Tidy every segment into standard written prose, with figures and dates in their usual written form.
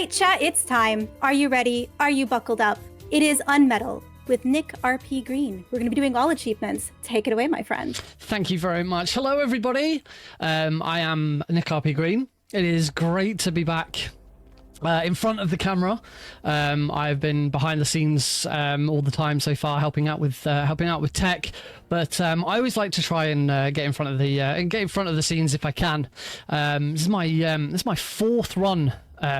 right, chat, it's time. Are you ready? Are you buckled up? It is UnMetal with Nick RP Green. We're going to be doing all achievements. Take it away, my friend. Thank you very much. Hello, everybody. I am Nick RP Green. It is great to be back in front of the camera. I've been behind the scenes all the time so far, helping out with tech. But I always like to try and get in front of the scenes if I can. This is my fourth run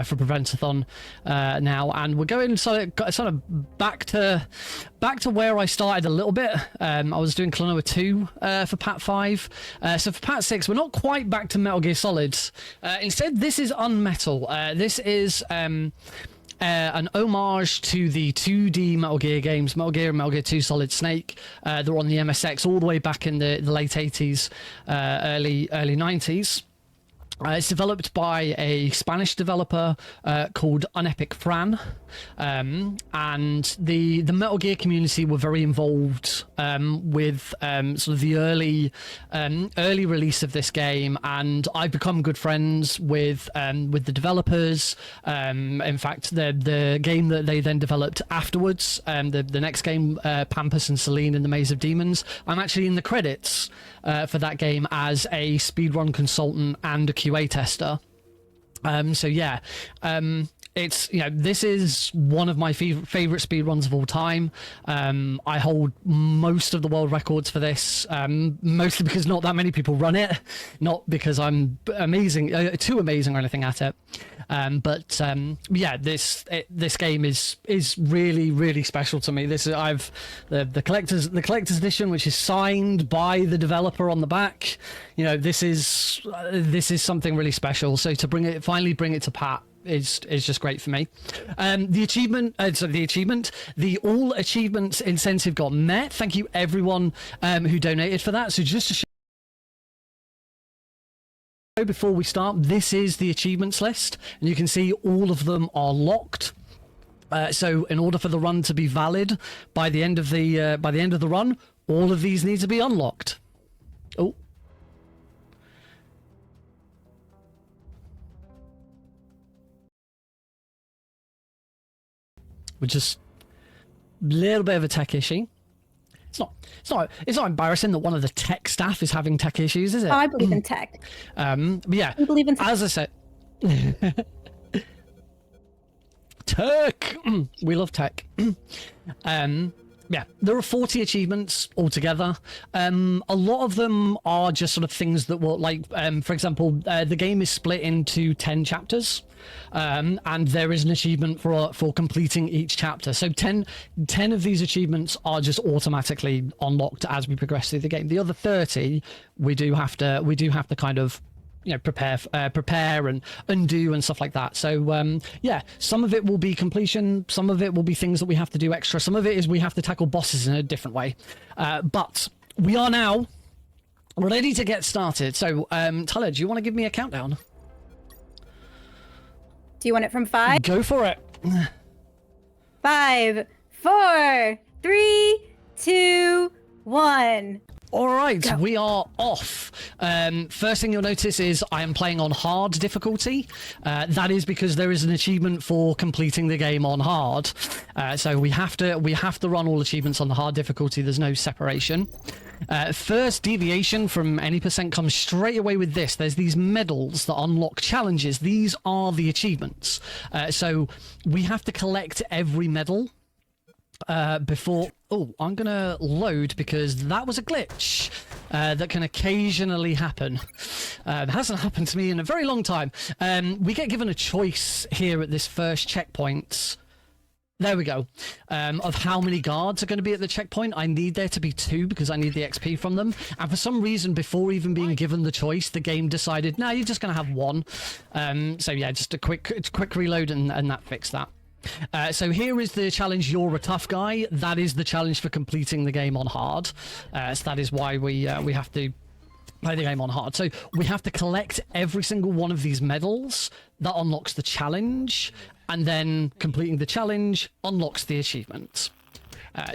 for Prevent-A-Thon now, and we're going sort of back to where I started a little bit. I was doing Klonoa 2 for Pat 5, so for Pat 6 we're not quite back to Metal Gear Solid. Instead, this is UnMetal. This is an homage to the 2D Metal Gear games, Metal Gear and Metal Gear 2 Solid Snake. They're on the MSX all the way back in the late 80s, early 90s. It's developed by a Spanish developer called Unepic Fran, and the Metal Gear community were very involved with sort of the early release of this game, and I've become good friends with the developers. In fact, the game that they then developed afterwards, the next game, Pampus and Celine in the Maze of Demons, I'm actually in the credits for that game as a speedrun consultant and a QA tester. So yeah, it's, this is one of my favorite speedruns of all time. I hold most of the world records for this, mostly because not that many people run it, not because I'm too amazing or anything at it. But yeah, this game is really special to me. The collector's edition, which is signed by the developer on the back. This is something really special. So to finally bring it to Pat is just great for me. The all achievements incentive got met. Thank you everyone who donated for that. So just to show, before we start, this is the achievements list, and you can see all of them are locked. So in order for the run to be valid by the end of the run, all of these need to be unlocked. Oh. We're just a little bit of a tech issue. It's not embarrassing that one of the tech staff is having tech issues, is it? Oh, I believe in tech. But yeah, I believe in tech. As I said, tech. We love tech. Yeah, there are 40 achievements altogether. A lot of them are just sort of things that will, like, for example, the game is split into 10 chapters, and there is an achievement for completing each chapter. So 10 of these achievements are just automatically unlocked as we progress through the game. The other 30, we do have to kind of prepare and undo and stuff like that. So yeah, some of it will be completion, some of it will be things that we have to do extra, some of it is we have to tackle bosses in a different way, but we are now ready to get started. So Talia, do you want to give me a countdown? Do you want it from 5? Go for it. 5, 4, 3, 2, 1. All right, Go. We are off. First thing you'll notice is I am playing on hard difficulty. That is because there is an achievement for completing the game on hard. So we have to run all achievements on the hard difficulty. There's no separation. First deviation from any percent comes straight away with this. There's these medals that unlock challenges. These are the achievements. So we have to collect every medal before... Oh, I'm going to load because that was a glitch that can occasionally happen. It hasn't happened to me in a very long time. We get given a choice here at this first checkpoint. There we go. Of how many guards are going to be at the checkpoint. I need there to be 2 because I need the XP from them. And for some reason, before even being given the choice, the game decided, no, you're just going to have 1. So yeah, just a quick reload and that fixed that. So here is the challenge, you're a tough guy. That is the challenge for completing the game on hard. So that is why we have to play the game on hard. So we have to collect every single one of these medals. That unlocks the challenge, and then completing the challenge unlocks the achievement.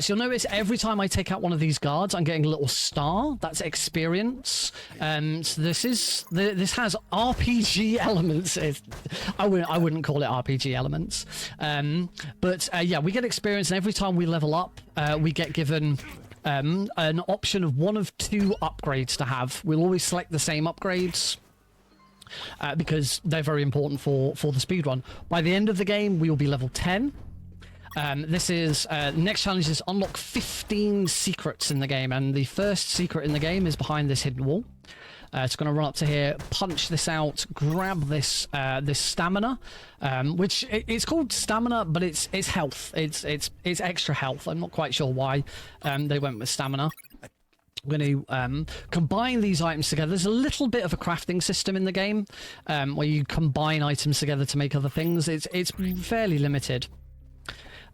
So you'll notice every time I take out one of these guards, I'm getting a little star. That's experience. So this has RPG elements. I wouldn't call it RPG elements. But yeah, we get experience, and every time we level up, we get given an option of one of two upgrades to have. We'll always select the same upgrades. Because they're very important for the speedrun. By the end of the game, we will be level 10. This is next challenge is unlock 15 secrets in the game, and the first secret in the game is behind this hidden wall. It's going to run up to here, punch this out, grab this this stamina, which it's called stamina, but it's health. It's extra health. I'm not quite sure why they went with stamina. We're going to combine these items together. There's a little bit of a crafting system in the game where you combine items together to make other things. It's fairly limited.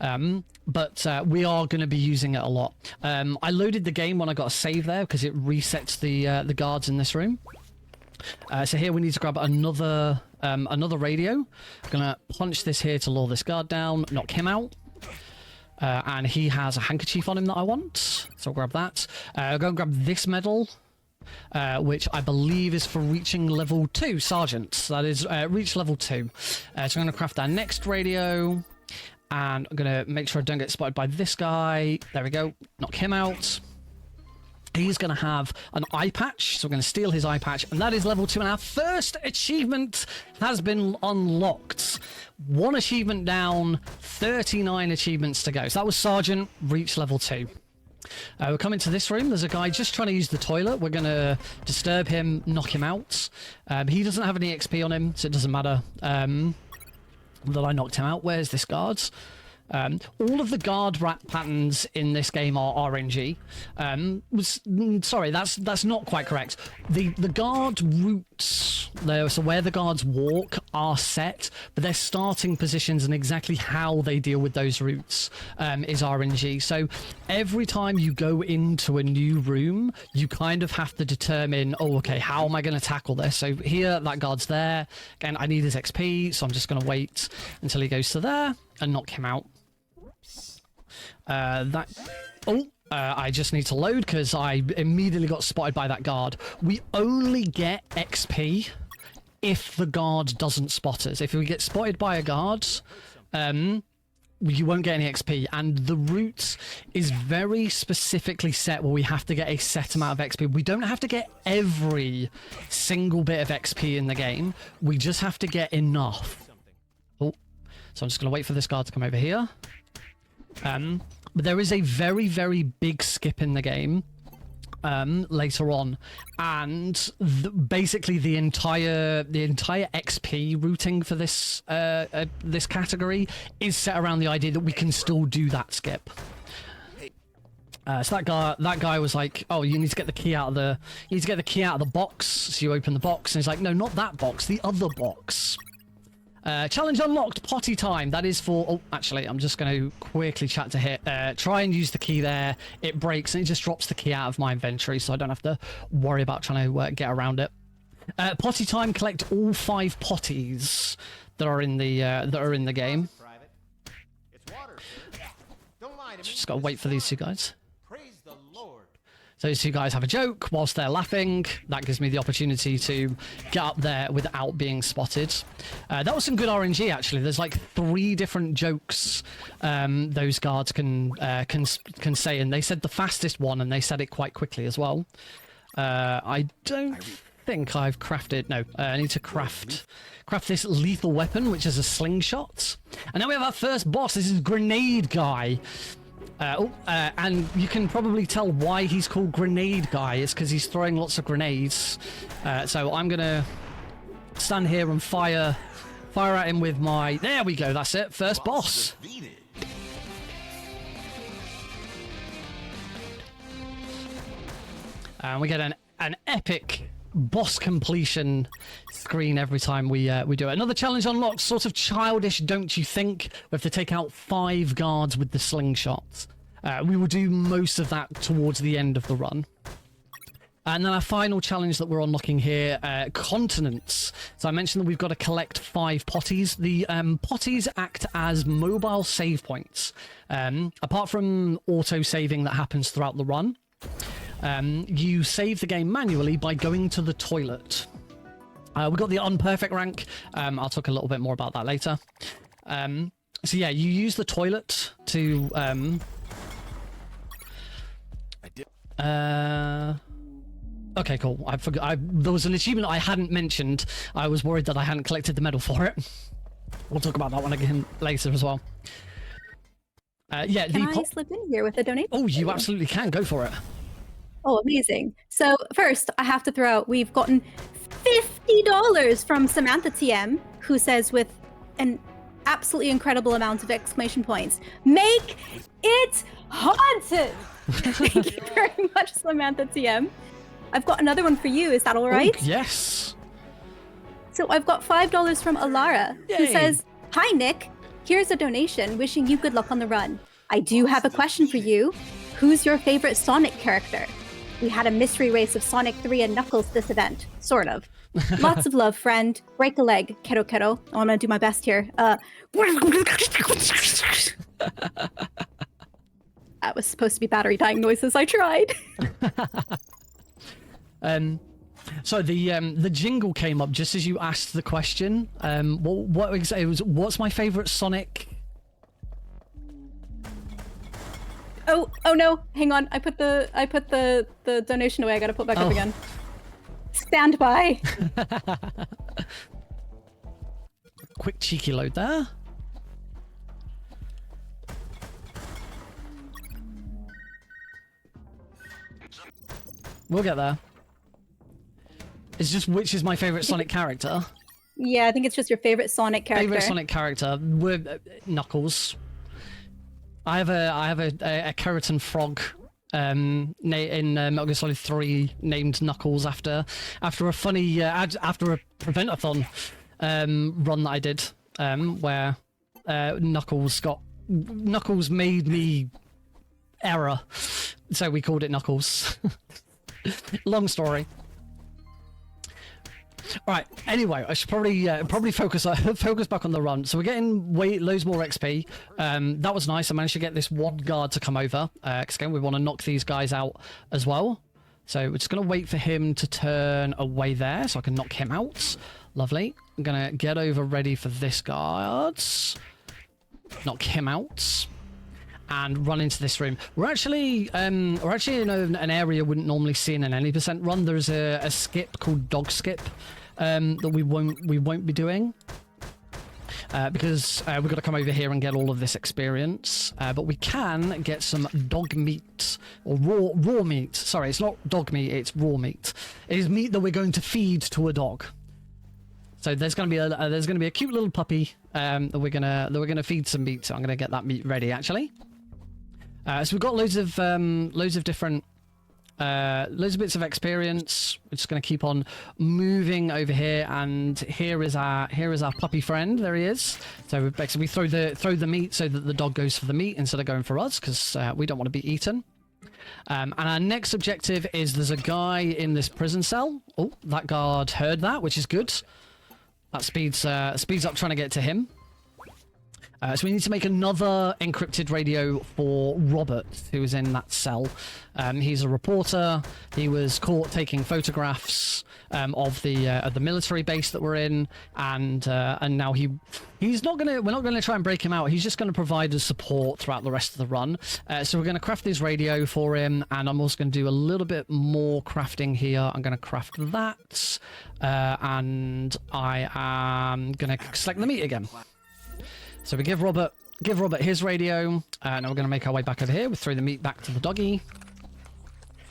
But we are going to be using it a lot. I loaded the game when I got a save there because it resets the guards in this room. So here we need to grab another radio. Gonna punch this here to lure this guard down, knock him out. And he has a handkerchief on him that I want, so I'll grab that. I'll go and grab this medal, which I believe is for reaching level 2, Sergeant. So that is reach level 2. So I'm going to craft our next radio, and I'm going to make sure I don't get spotted by this guy. There we go, knock him out. He's going to have an eye patch, so we're going to steal his eye patch, and that is level 2, and our first achievement has been unlocked. 1 achievement down, 39 achievements to go. So that was Sergeant, reach level 2. We're coming to this room. There's a guy just trying to use the toilet. We're going to disturb him, knock him out. He doesn't have any XP on him, so it doesn't matter that I knocked him out. Where's this guard? All of the guard patterns in this game are RNG. Sorry, that's not quite correct. The guard routes, so where the guards walk, are set, but their starting positions and exactly how they deal with those routes is RNG. So every time you go into a new room, you kind of have to determine, oh, okay, how am I going to tackle this? So here, that guard's there. Again, I need his XP, so I'm just going to wait until he goes to there and knock him out. I just need to load because I immediately got spotted by that guard. We only get XP if the guard doesn't spot us. If we get spotted by a guard, you won't get any XP, and the route is very specifically set where we have to get a set amount of XP. We don't have to get every single bit of XP in the game. We just have to get enough. Oh, so I'm just going to wait for this guard to come over here. But there is a very, very big skip in the game later on, and basically the entire XP routing for this this category is set around the idea that we can still do that skip. So that guy was like, "Oh, you need to get the key out of the box." So you open the box, and he's like, "No, not that box, the other box." Challenge unlocked, potty time. That is for... Oh, actually, I'm just going to quickly chat to hit. Try and use the key there. It breaks, and it just drops the key out of my inventory, so I don't have to worry about trying to get around it. Potty time, collect all 5 potties that are in the game. Just got to wait for these two guys. So these two guys have a joke whilst they're laughing. That gives me the opportunity to get up there without being spotted. That was some good RNG, actually. There's like 3 different jokes those guards can say, and they said the fastest one, and they said it quite quickly as well. I don't think I've crafted... No, I need to craft this lethal weapon, which is a slingshot. And now we have our first boss. This is Grenade Guy. And you can probably tell why he's called Grenade Guy. It's because he's throwing lots of grenades. So I'm gonna stand here and fire at him with my... There we go, that's it. First boss. And we get an epic boss completion screen every time we do it. Another challenge unlocked, sort of childish, don't you think? We have to take out 5 guards with the slingshot. We will do most of that towards the end of the run. And then our final challenge that we're unlocking here, continents. So I mentioned that we've got to collect 5 potties. The potties act as mobile save points. Apart from auto-saving that happens throughout the run, you save the game manually by going to the toilet. We've got the unperfect rank. I'll talk a little bit more about that later. So yeah, you use the toilet to... Okay, cool. I forgot. There was an achievement I hadn't mentioned. I was worried that I hadn't collected the medal for it. We'll talk about that one again later as well. Yeah, can I slip in here with a donation? Oh, you absolutely can. Go for it. Oh, amazing. So first, I have to throw out, we've gotten $50 from Samantha TM, who says with an absolutely incredible amount of exclamation points, make it haunted! Thank you very much, Samantha TM. I've got another one for you. Is that all right? Oh, yes. So I've got $5 from Alara, who says, "Hi, Nick. Here's a donation wishing you good luck on the run. I do have a question for you. Who's your favorite Sonic character? We had a mystery race of Sonic 3 and Knuckles this event. Sort of. Lots of love, friend. Break a leg. Kero kero." Oh, I'm going to do my best here. That was supposed to be battery dying noises. I tried. So the jingle came up just as you asked the question. What exactly was? What's my favorite Sonic? Oh no! Hang on. I put the donation away. I gotta put it back up again. Stand by. Quick cheeky load there. We'll get there. It's just which is my favorite Sonic character. Yeah, I think it's just your favorite Sonic character. Favorite Sonic character. We're Knuckles. I have a keratin frog in Metal Gear Solid 3 named Knuckles after a funny after a Prevent-A-Thon run that I did where Knuckles made me error, so we called it Knuckles. Long story. Right. Anyway, I should probably focus back on the run. So we're getting loads more XP. That was nice. I managed to get this one guard to come over. Because again, we want to knock these guys out as well. So we're just gonna wait for him to turn away there, so I can knock him out. Lovely. I'm gonna get over ready for this guard. Knock him out. And run into this room. We're actually in an area we wouldn't normally see in an any % run. There's a skip called Dog Skip that we won't be doing because we've got to come over here and get all of this experience. But we can get some dog meat or raw meat. Sorry, it's not dog meat. It's raw meat. It is meat that we're going to feed to a dog. So there's going to be a cute little puppy that we're gonna feed some meat. So I'm gonna get that meat ready actually. So we've got loads of different loads of bits of experience. We're just going to keep on moving over here, and here is our puppy friend. There he is. So basically, we throw the meat so that the dog goes for the meat instead of going for us, because we don't want to be eaten. And our next objective is there's a guy in this prison cell. Oh, that guard heard that, which is good. That speeds up trying to get to him. So we need to make another encrypted radio for Robert, who is in that cell. He's a reporter. He was caught taking photographs of the military base that we're in, and now he's not gonna. We're not gonna try and break him out. He's just gonna provide us support throughout the rest of the run. So we're gonna craft this radio for him, and I'm also gonna do a little bit more crafting here. I'm gonna craft that, and I am gonna select the meat again. So we give Robert his radio, and now we're going to make our way back over here. We throw the meat back to the doggy.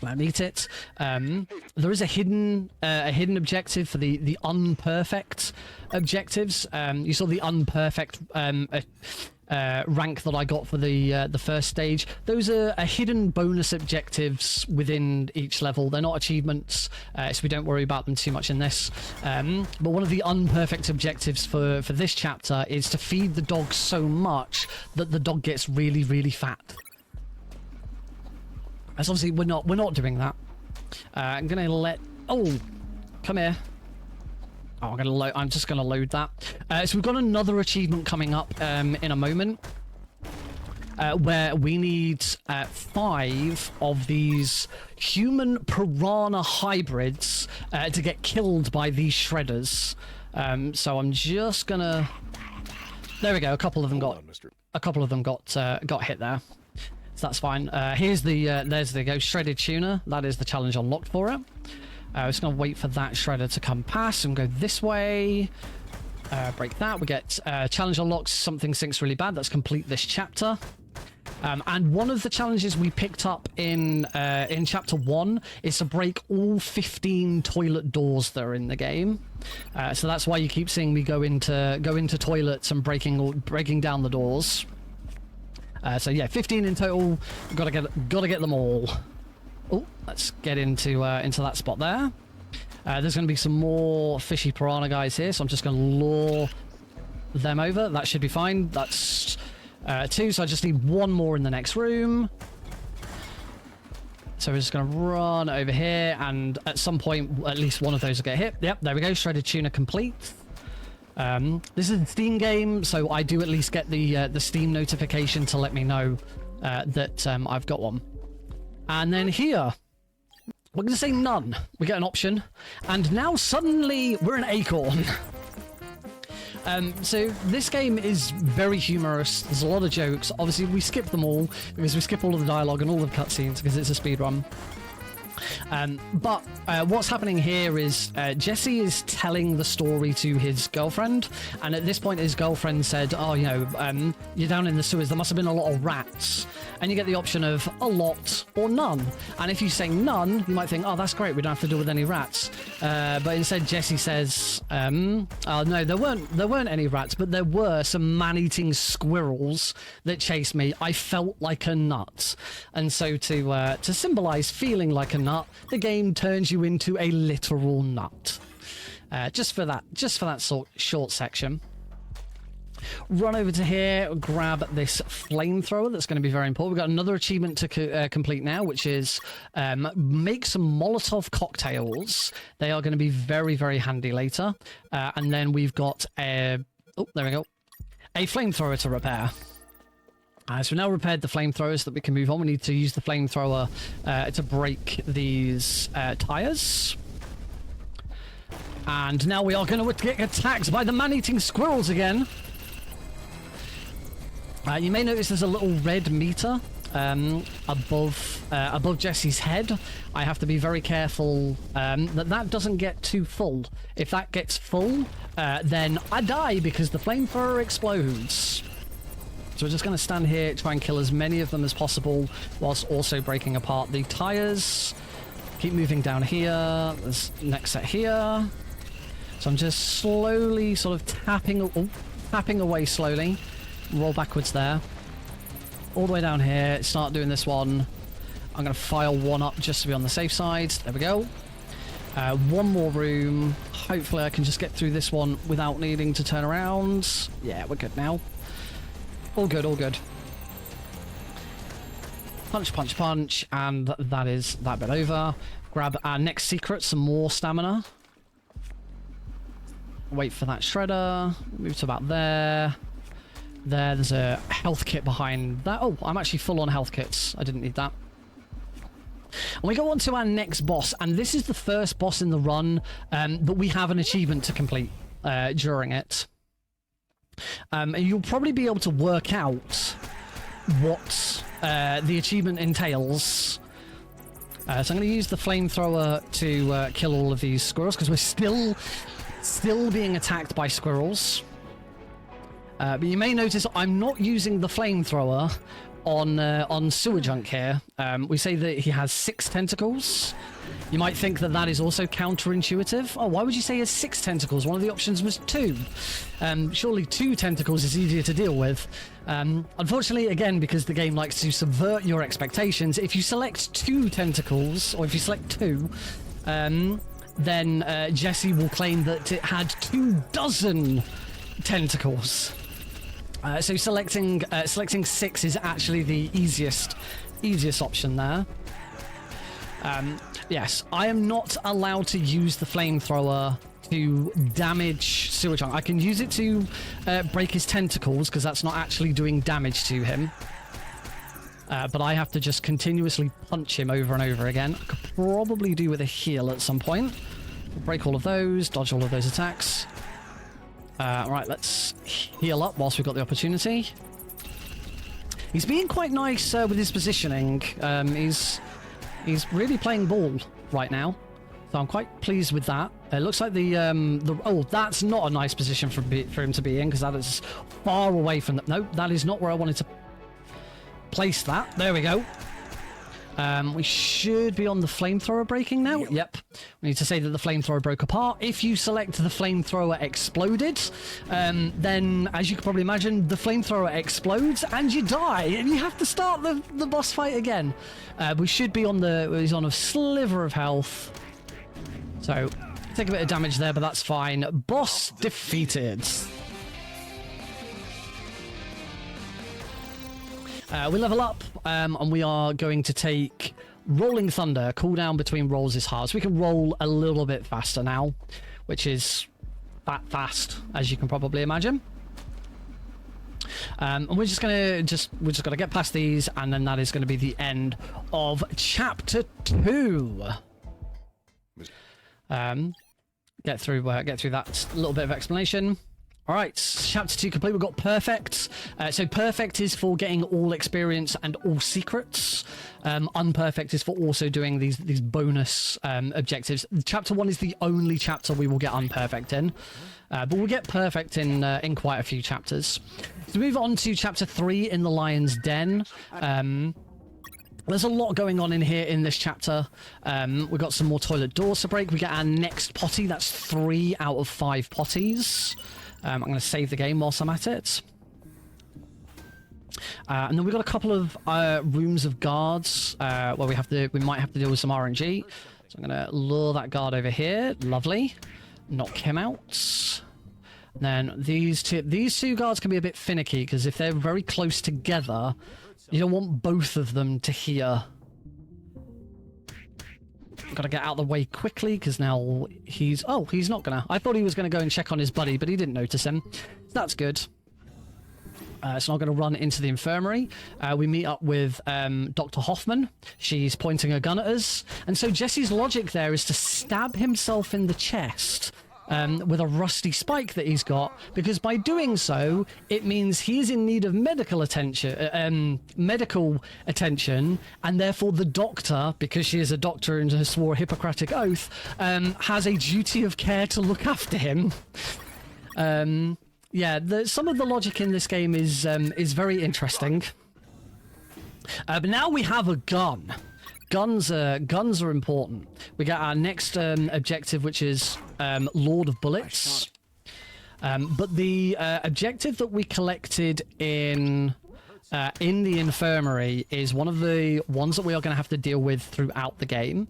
Let him eat it. There is a hidden objective for the unperfect objectives. You saw the unperfect rank that I got for the first stage. Those are hidden bonus objectives within each level. They're not achievements, so we don't worry about them too much in this. But one of the unperfect objectives for this chapter is to feed the dog so much that the dog gets really, really fat. As obviously we're not doing that. I'm gonna let... Oh, come here. Oh, I'm just gonna load that. So we've got another achievement coming up in a moment. Where we need 5 of these human piranha hybrids to get killed by these shredders. So I'm just gonna... There we go. A couple of them got hit there. So that's fine. Here's the there's the ghost shredded tuna. That is the challenge unlocked for it. I'm just gonna wait for that shredder to come past and go this way. Break that. We get challenge unlocked. Something sinks really bad. Let's complete this chapter. And one of the challenges we picked up in chapter 1 is to break all 15 toilet doors that are in the game. So that's why you keep seeing me go into toilets and breaking down the doors. So yeah, 15 in total. Gotta get them all. Oh, let's get into that spot there. There's going to be some more fishy piranha guys here, so I'm just going to lure them over. That should be fine. That's 2, so I just need 1 more in the next room. So we're just going to run over here, and at some point, at least one of those will get hit. Yep, there we go. Shredded tuna complete. This is a Steam game, so I do at least get the Steam notification to let me know that I've got one. And then here, we're going to say none. We get an option, and now suddenly we're an acorn. So this game is very humorous. There's a lot of jokes. Obviously, we skip them all because we skip all of the dialogue and all the cutscenes because it's a speedrun. But what's happening here is Jesse is telling the story to his girlfriend, and at this point his girlfriend said, oh, you know, you're down in the sewers, there must have been a lot of rats. And you get the option of a lot or none. And if you say none, you might think, oh, that's great, we don't have to deal with any rats. But instead Jesse says, oh no, there weren't any rats, but there were some man-eating squirrels that chased me. I felt like a nut. And so to symbolize feeling like a nut, the game turns you into a literal nut. Just for that short section. Run over to here, grab this flamethrower. That's going to be very important. We've got another achievement to complete now, which is make some Molotov cocktails. They are going to be very, very handy later. And then we've got a flamethrower to repair. So we've now repaired the flamethrowers that we can move on. We need to use the flamethrower to break these tires. And now we are going to get attacked by the man-eating squirrels again. You may notice there's a little red meter above Jesse's head. I have to be very careful that doesn't get too full. If that gets full, then I die because the flamethrower explodes. So we're just going to stand here, try and kill as many of them as possible, whilst also breaking apart the tires. Keep moving down here. There's next set here. So I'm just slowly sort of tapping away slowly. Roll backwards there. All the way down here. Start doing this one. I'm going to file one up just to be on the safe side. There we go. One more room. Hopefully I can just get through this one without needing to turn around. Yeah, we're good now. All good, all good. Punch, punch, punch. And that is that bit over. Grab our next secret, some more stamina. Wait for that shredder. Move to about there. There's a health kit behind that. Oh, I'm actually full on health kits. I didn't need that. And we go on to our next boss, and this is the first boss in the run, but we have an achievement to complete during it. And you'll probably be able to work out what the achievement entails. So I'm going to use the flamethrower to kill all of these squirrels, because we're still being attacked by squirrels. But you may notice I'm not using the flamethrower on Sewer Junk here. We say that he has 6 tentacles. You might think that that is also counterintuitive. Oh, why would you say he has 6 tentacles? One of the options was 2. Surely 2 tentacles is easier to deal with. Unfortunately, again, because the game likes to subvert your expectations, if you select 2 tentacles, or if you select 2, then Jesse will claim that it had 24 tentacles. So selecting 6 is actually the easiest option there. Yes, I am not allowed to use the flamethrower to damage Sewer Chunk. I can use it to break his tentacles, because that's not actually doing damage to him. But I have to just continuously punch him over and over again. I could probably do with a heal at some point. Break all of those, dodge all of those attacks. Right, let's heal up whilst we've got the opportunity. He's being quite nice with his positioning. He's really playing ball right now. So I'm quite pleased with that. It looks like oh, that's not a nice position for him to be in, because that is far away from the... No, that is not where I wanted to place that. There we go. We should be on the flamethrower breaking now. Yep. We need to say that the flamethrower broke apart. If you select the flamethrower exploded, then, as you can probably imagine, the flamethrower explodes and you die, and you have to start the boss fight again. We should be on he's on a sliver of health. So, take a bit of damage there, but that's fine. Boss defeated. We level up, and we are going to take Rolling Thunder. Cooldown between rolls is hard, so we can roll a little bit faster now, which is that fast, as you can probably imagine. And we're just gonna get past these, and then that is going to be the end of Chapter 2. Get through that little bit of explanation. All right, Chapter 2 complete. We've got Perfect. So Perfect is for getting all experience and all secrets. Unperfect is for also doing these bonus objectives. Chapter 1 is the only chapter we will get Unperfect in. But we'll get Perfect in quite a few chapters. So move on to Chapter 3 in the Lion's Den. There's a lot going on in here in this chapter. We've got some more toilet doors to break. We get our next potty. That's 3 out of 5 potties. I'm going to save the game whilst I'm at it. And then we've got a couple of rooms of guards where we might have to deal with some RNG. So I'm going to lure that guard over here. Lovely. Knock him out. And then these two guards can be a bit finicky, because if they're very close together, you don't want both of them to hear. Got to get out of the way quickly, because now he's not gonna. I thought he was gonna go and check on his buddy, but he didn't notice him. That's good. So I'm going to run into the infirmary. We meet up with Dr. Hoffman. She's pointing a gun at us, and so Jesse's logic there is to stab himself in the chest with a rusty spike that he's got, because by doing so, it means he is in need of medical attention, and therefore the doctor, because she is a doctor and has swore a Hippocratic oath, has a duty of care to look after him. Yeah, some of the logic in this game is very interesting. But now we have a gun. Guns are important. We got our next objective, which is Lord of Bullets. But the objective that we collected in the infirmary is one of the ones that we are going to have to deal with throughout the game.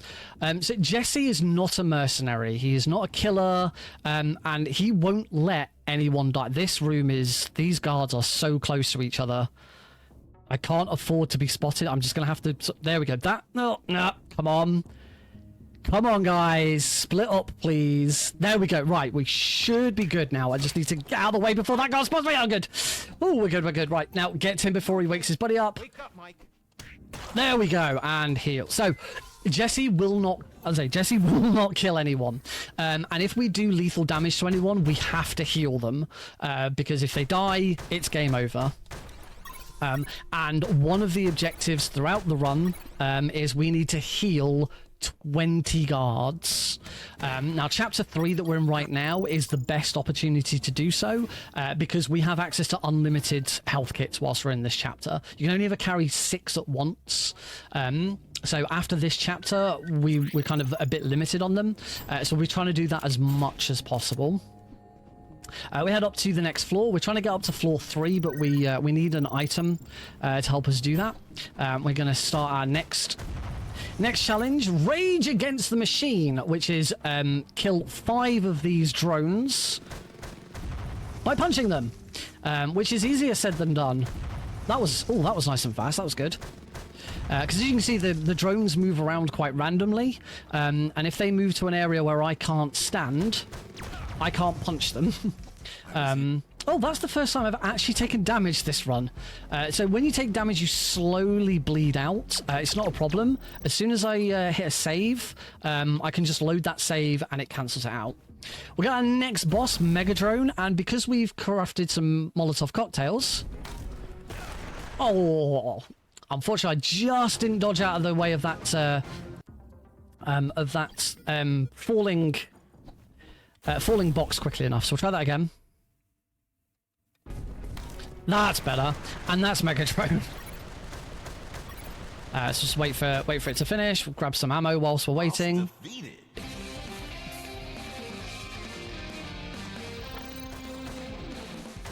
So Jesse is not a mercenary. He is not a killer, and he won't let anyone die. These guards are so close to each other. I can't afford to be spotted. I'm just going to have to... There we go. No, come on. Come on, guys. Split up, please. There we go. Right, we should be good now. I just need to get out of the way before that guy spots me. Oh, good. Oh, we're good. Right, now get to him before he wakes his buddy up. Wake up, Mike. There we go. And heal. So, Jesse will not kill anyone. And if we do lethal damage to anyone, we have to heal them. Because if they die, it's game over. And one of the objectives throughout the run is we need to heal 20 guards. Now, Chapter 3 that we're in right now is the best opportunity to do so, because we have access to unlimited health kits whilst we're in this chapter. You can only ever carry 6 at once. So after this chapter, we're kind of a bit limited on them. So we're trying to do that as much as possible. We head up to the next floor. We're trying to get up to floor 3, but we need an item to help us do that. We're going to start our next challenge, Rage Against the Machine, which is kill 5 of these drones by punching them, which is easier said than done. That was nice and fast. That was good. Because as you can see, the drones move around quite randomly, and if they move to an area where I can't stand, I can't punch them. Oh, that's the first time I've actually taken damage this run. So when you take damage, you slowly bleed out. It's not a problem. As soon as I hit a save, I can just load that save and it cancels it out. We got our next boss, Mega Drone, and because we've crafted some Molotov cocktails... Oh, unfortunately, I just didn't dodge out of the way of that falling box quickly enough. So we'll try that again. That's better, and that's Mega Drone. Let's just wait for it to finish. We'll grab some ammo whilst we're waiting.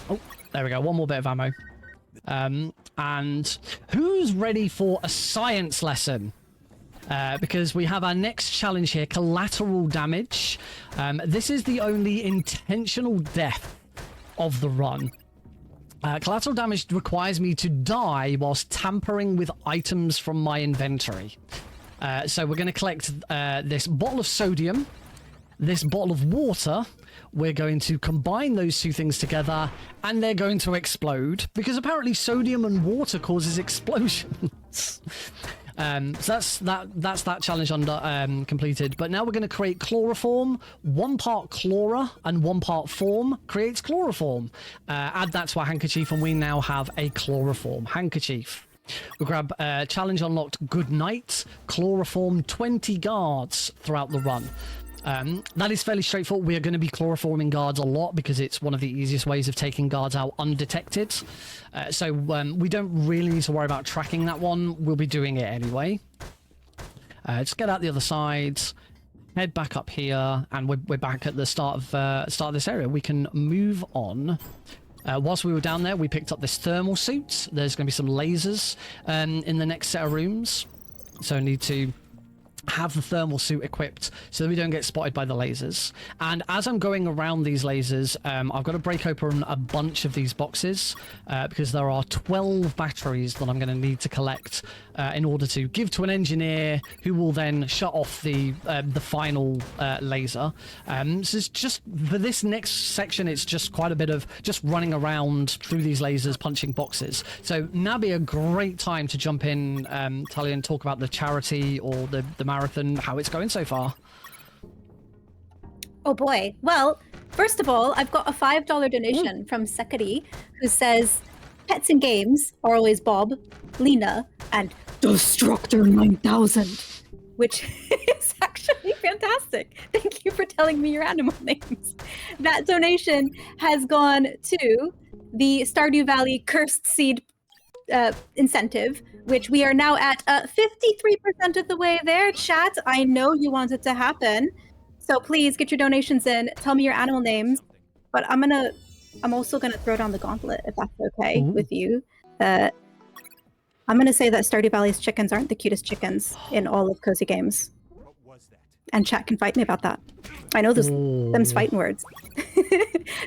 Oh, there we go. One more bit of ammo. And who's ready for a science lesson? Because we have our next challenge here, collateral damage. This is the only intentional death of the run. Collateral damage requires me to die whilst tampering with items from my inventory. So we're going to collect this bottle of sodium, this bottle of water. We're going to combine those two things together, and they're going to explode, because apparently sodium and water causes explosions. So that's that challenge under completed. But now we're going to create chloroform. 1 part chlora and 1 part form creates chloroform. Add that to our handkerchief, and we now have a chloroform handkerchief. We'll grab challenge unlocked good night, chloroform 20 guards throughout the run. That is fairly straightforward. We are going to be chloroforming guards a lot because it's one of the easiest ways of taking guards out undetected. So we don't really need to worry about tracking that one. We'll be doing it anyway. Just get out the other side, head back up here, and we're back at the start of this area. We can move on. Whilst we were down there, we picked up this thermal suit. There's going to be some lasers in the next set of rooms. So I need to have the thermal suit equipped so that we don't get spotted by the lasers. And as I'm going around these lasers, I've got to break open a bunch of these boxes because there are 12 batteries that I'm going to need to collect in order to give to an engineer who will then shut off the final laser. So it's just for this next section, it's just quite a bit of just running around through these lasers, punching boxes. So now be a great time to jump in, Talia, and talk about the charity or the marathon, how it's going so far. Oh boy. Well, first of all, I've got a $5 donation from Sekari, who says, pets and games are always Bob, Lena, and Destructor 9000, which is actually fantastic. Thank you for telling me your animal names. That donation has gone to the Stardew Valley Cursed Seed incentive, which we are now at 53% of the way there. Chat, I know you want it to happen, so please get your donations in. Tell me your animal names, but I'm also gonna throw down the gauntlet if that's okay with you. I'm gonna say that Stardew Valley's chickens aren't the cutest chickens in all of Cozy Games, and chat can fight me about that. I know them's fighting words.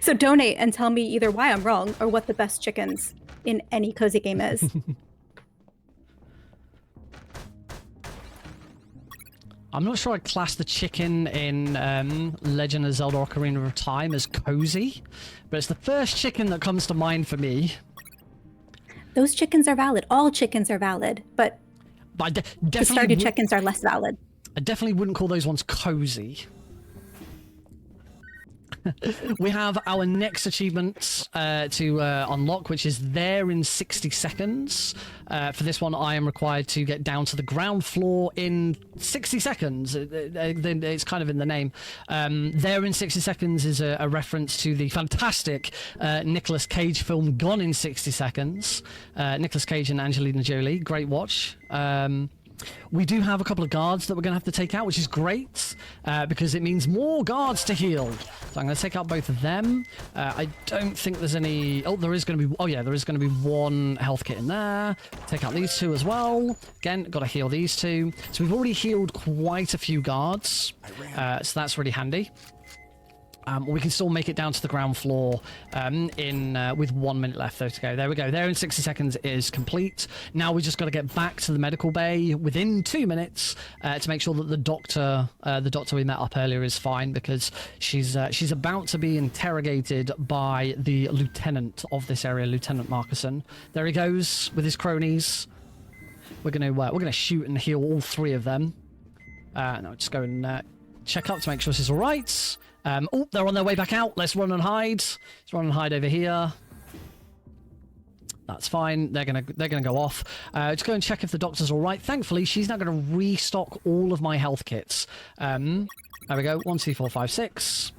So donate and tell me either why I'm wrong or what the best chickens in any Cozy Game is. I'm not sure I'd class the chicken in Legend of Zelda Ocarina of Time as cozy, but it's the first chicken that comes to mind for me. Those chickens are valid. All chickens are valid, but the Stardew chickens are less valid. I definitely wouldn't call those ones cozy. We have our next achievement to unlock, which is there in 60 seconds. For this one, I am required to get down to the ground floor in 60 seconds. It's kind of in the name. There in 60 seconds is a reference to the fantastic Nicolas Cage film Gone in 60 Seconds. Nicolas Cage and Angelina Jolie. Great watch. We do have a couple of guards that we're going to have to take out, which is great, because it means more guards to heal. So I'm going to take out both of them. I don't think there's any... Oh, there is going to be... Oh, yeah, there is going to be one health kit in there. Take out these two as well. Again, got to heal these two. So we've already healed quite a few guards, so that's really handy. We can still make it down to the ground floor with 1 minute left though to go. There we go. There in 60 seconds is complete. Now we just got to get back to the medical bay within 2 minutes to make sure that the doctor we met up earlier is fine, because she's about to be interrogated by the lieutenant of this area, Lieutenant Marcuson. There he goes with his cronies. We're gonna shoot and heal all 3 of them. Now just go and check up to make sure this is all right. Oh, they're on their way back out. Let's run and hide. Let's run and hide over here. That's fine. They're gonna go off. Just go and check if the doctor's all right. Thankfully, she's now going to restock all of my health kits. There we go. 1, 2, 4, 5, 6,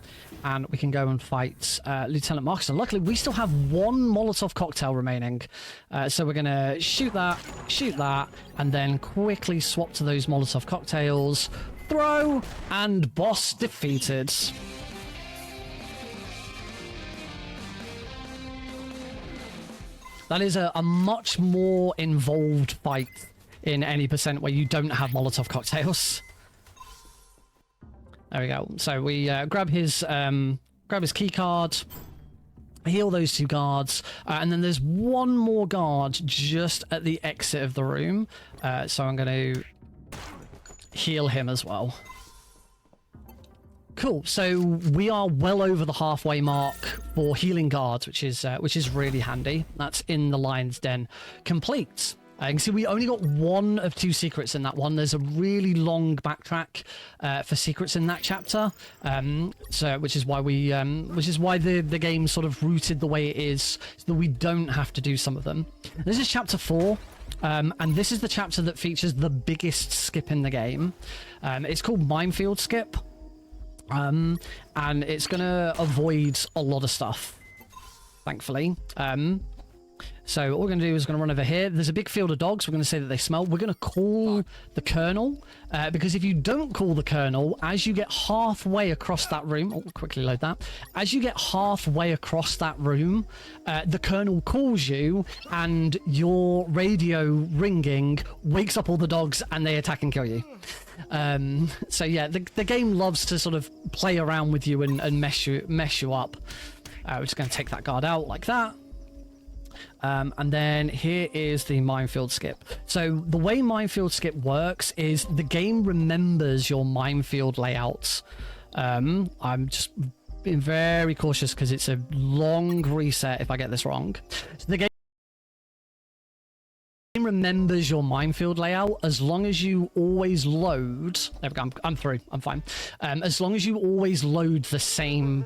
and we can go and fight Lieutenant Marcuson. Luckily, we still have 1 Molotov cocktail remaining, so we're gonna shoot that, and then quickly swap to those Molotov cocktails. Throw, and boss defeated. That is a much more involved fight in any percent where you don't have Molotov cocktails. There we go. So we grab his key card, heal those 2 guards, and then there's 1 more guard just at the exit of the room. So I'm going to heal him as well. Cool. So we are well over the halfway mark for healing guards, which is really handy. That's in the lion's den complete. You can see we only got 1 of 2 secrets in that one. There's a really long backtrack for secrets in that chapter, which is why the game sort of routed the way it is, so that we don't have to do some of them. This is chapter 4. And this is the chapter that features the biggest skip in the game. It's called Minefield Skip. And it's going to avoid a lot of stuff, thankfully. So what we're going to do is we're going to run over here. There's a big field of dogs. We're going to say that they smell. We're going to call the colonel, because if you don't call the colonel, as you get halfway across that room... Oh, quickly load that. As you get halfway across that room, the colonel calls you, and your radio ringing wakes up all the dogs, and they attack and kill you. So yeah, the game loves to sort of play around with you and mess you up. We're just going to take that guard out like that. And then here is the minefield skip. So the way minefield skip works is the game remembers your minefield layouts. I'm just being very cautious because it's a long reset if I get this wrong. So the game remembers your minefield layout as long as you always load. There we go. I'm through. I'm fine. As long as you always load the same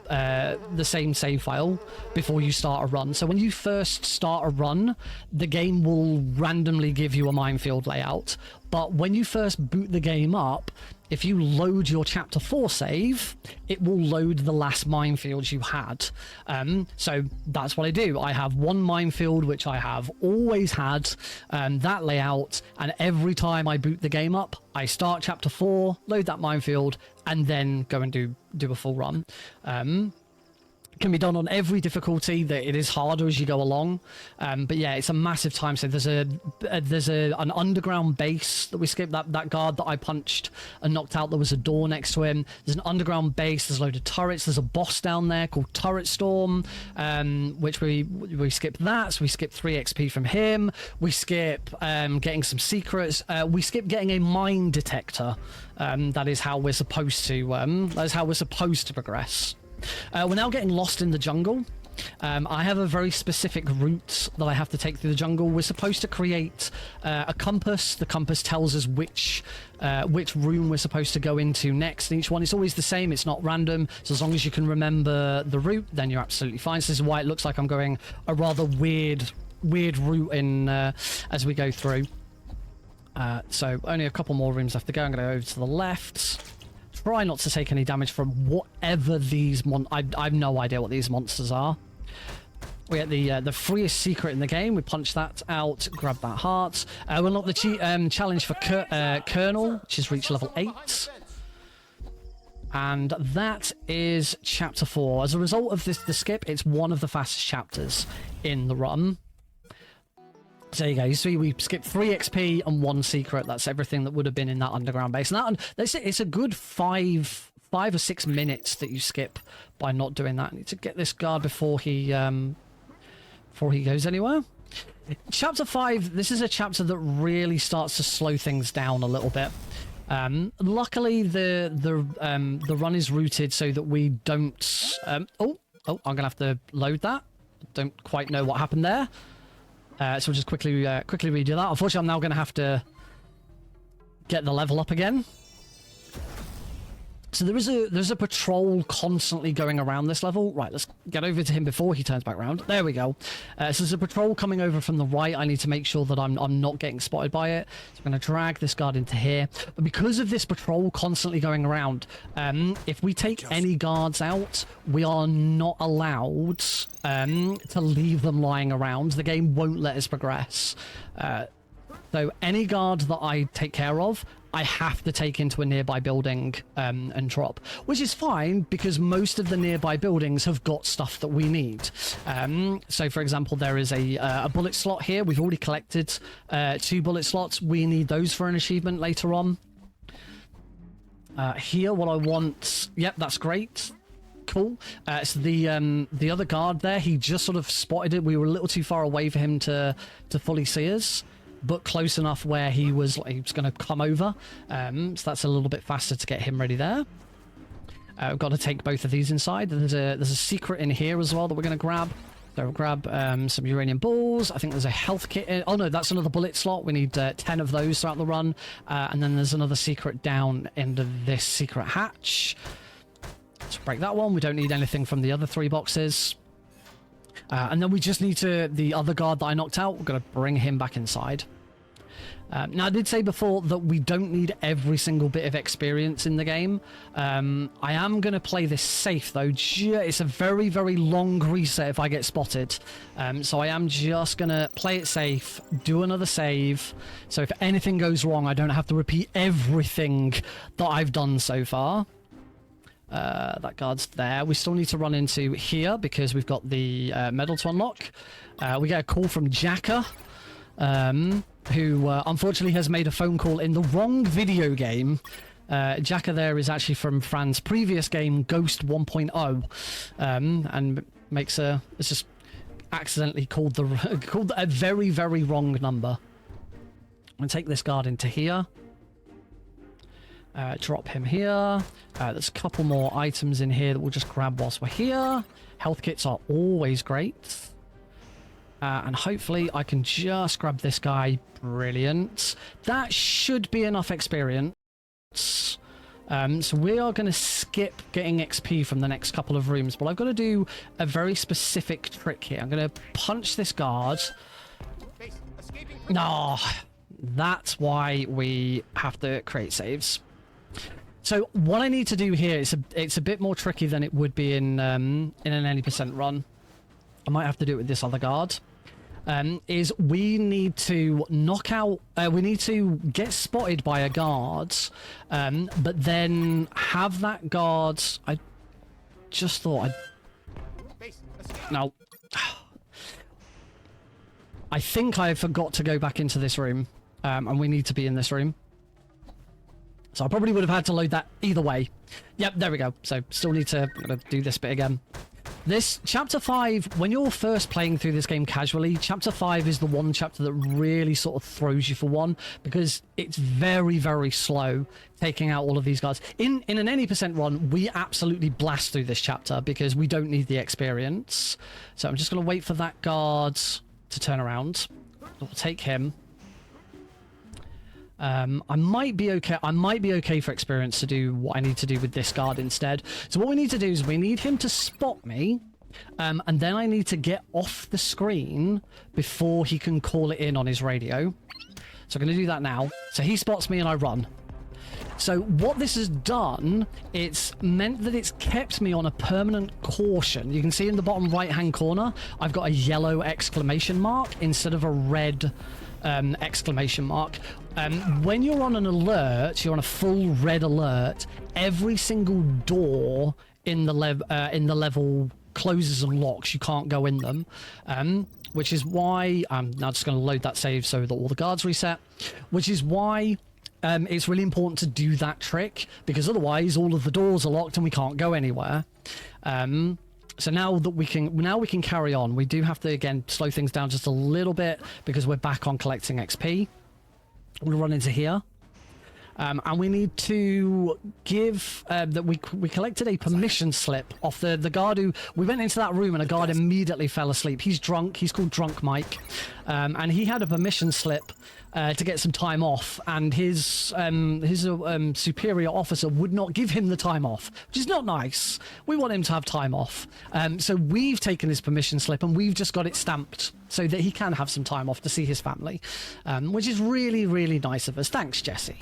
save file before you start a run. So when you first start a run, the game will randomly give you a minefield layout. But when you first boot the game up, if you load your chapter 4 save, it will load the last minefields you had. So that's what I do. I have 1 minefield, which I have always had, that layout, and every time I boot the game up, I start chapter 4, load that minefield, and then go and do a full run. Can be done on every difficulty. That it is harder as you go along, but yeah, it's a massive time save. There's an underground base that we skipped. That guard that I punched and knocked out, there was a door next to him. There's an underground base. There's a load of turrets. There's a boss down there called Turret Storm, which we skipped that. So we skipped 3 XP from him. We skip getting some secrets. We skip getting a mine detector. That is how we're supposed to progress. We're now getting lost in the jungle. I have a very specific route that I have to take through the jungle. We're supposed to create a compass. The compass tells us which room we're supposed to go into next. And each one is always the same. It's not random. So as long as you can remember the route, then you're absolutely fine. So this is why it looks like I'm going a rather weird route in as we go through. So only a couple more rooms left to go. I'm going to go over to the left. Try not to take any damage from whatever these I have no idea what these monsters are. We get the freest secret in the game. We punch that out, grab that heart. We'll unlock the challenge for Colonel, which is reach level 8. And that is chapter 4. As a result of the skip, it's one of the fastest chapters in the run. So there you go. You see, we skipped 3 XP and 1 secret. That's everything that would have been in that underground base. And it's a good 5 5 or 6 minutes that you skip by not doing that. I need to get this guard before he goes anywhere. Chapter 5, this is a chapter that really starts to slow things down a little bit. Luckily, the run is routed so that we don't... oh, I'm going to have to load that. Don't quite know what happened there. So we'll just quickly redo that. Unfortunately, I'm now going to have to get the level up again. So there's a patrol constantly going around this level. Right, let's get over to him before he turns back around. There we go. So there's a patrol coming over from the right. I need to make sure that I'm not getting spotted by it. So I'm going to drag this guard into here. But because of this patrol constantly going around, if we take any guards out, we are not allowed to leave them lying around. The game won't let us progress. So any guard that I take care of, I have to take into a nearby building and drop, which is fine because most of the nearby buildings have got stuff that we need. So, for example, there is a bullet slot here. We've already collected 2 bullet slots. We need those for an achievement later on. Here, what I want... Yep, that's great. Cool. So the other guard there, he just sort of spotted it. We were a little too far away for him to fully see us, but close enough where he was going to come over. So that's a little bit faster to get him ready there. We've got to take both of these inside. There's a secret in here as well that we're going to grab. So we'll grab some uranium balls. I think there's a health kit in... Oh no, that's another bullet slot. We need 10 of those throughout the run. And then there's another secret down into this secret hatch. Let's break that one. We don't need anything from the other 3 boxes. And then we just need to... The other guard that I knocked out, we're going to bring him back inside. Now, I did say before that we don't need every single bit of experience in the game. I am going to play this safe, though. It's a very, very long reset if I get spotted. So I am just going to play it safe, do another save. So if anything goes wrong, I don't have to repeat everything that I've done so far. That guard's there. We still need to run into here because we've got the medal to unlock. We get a call from Jacka, who unfortunately has made a phone call in the wrong video game. Jacka there is actually from Fran's previous game, Ghost 1.0, and it's just accidentally called a very, very wrong number. I'm gonna take this guard into here. Drop him here. There's a couple more items in here that we'll just grab whilst we're here. Health kits are always great. And hopefully I can just grab this guy. Brilliant. That should be enough experience. So we are going to skip getting XP from the next couple of rooms. But I've got to do a very specific trick here. I'm going to punch this guard. No, that's why we have to create saves. So what I need to do here is it's a bit more tricky than it would be in an any % run. I might have to do it with this other guard. Is we need to knock out... we need to get spotted by a guard, but then have that guard... I just thought I'd... No. I think I forgot to go back into this room, and we need to be in this room. So I probably would have had to load that either way. Yep, there we go. So still need to do this bit again. This chapter 5, when you're first playing through this game casually, chapter 5 is the one chapter that really sort of throws you for one, because it's very, very slow taking out all of these guys. In an any % run, we absolutely blast through this chapter because we don't need the experience. So I'm just going to wait for that guard to turn around. We'll take him. I might be okay for experience to do what I need to do with this guard instead. So what we need to do is we need him to spot me, and then I need to get off the screen before he can call it in on his radio. So I'm going to do that now. So he spots me and I run. So what this has done, it's meant that it's kept me on a permanent caution. You can see in the bottom right hand corner, I've got a yellow exclamation mark instead of a red exclamation mark. When you're on an alert, you're on a full red alert, every single door in the level closes and locks. You can't go in them, which is why I'm now just going to load that save so that all the guards reset, which is why it's really important to do that trick, because otherwise all of the doors are locked and we can't go anywhere. So now that we can carry on, we do have to again slow things down just a little bit because we're back on collecting XP. We'll run into here. And we need to give that we collected a permission slip off the guard who we went into that room and a guard immediately fell asleep. He's drunk. He's called Drunk Mike, and he had a permission slip to get some time off, and his superior officer would not give him the time off, which is not nice. We want him to have time off, so we've taken his permission slip and we've just got it stamped so that he can have some time off to see his family, which is really, really nice of us. Thanks, Jesse.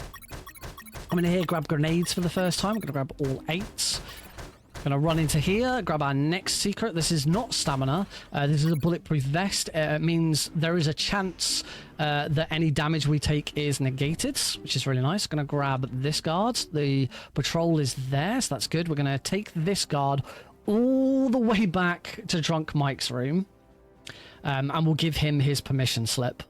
I'm going to here grab grenades for the first time. I'm going to grab all 8. I'm going to run into here, grab our next secret. This is not stamina. This is a bulletproof vest. It means there is a chance that any damage we take is negated, which is really nice. I'm going to grab this guard. The patrol is there, so that's good. We're going to take this guard all the way back to Drunk Mike's room, and we'll give him his permission slip,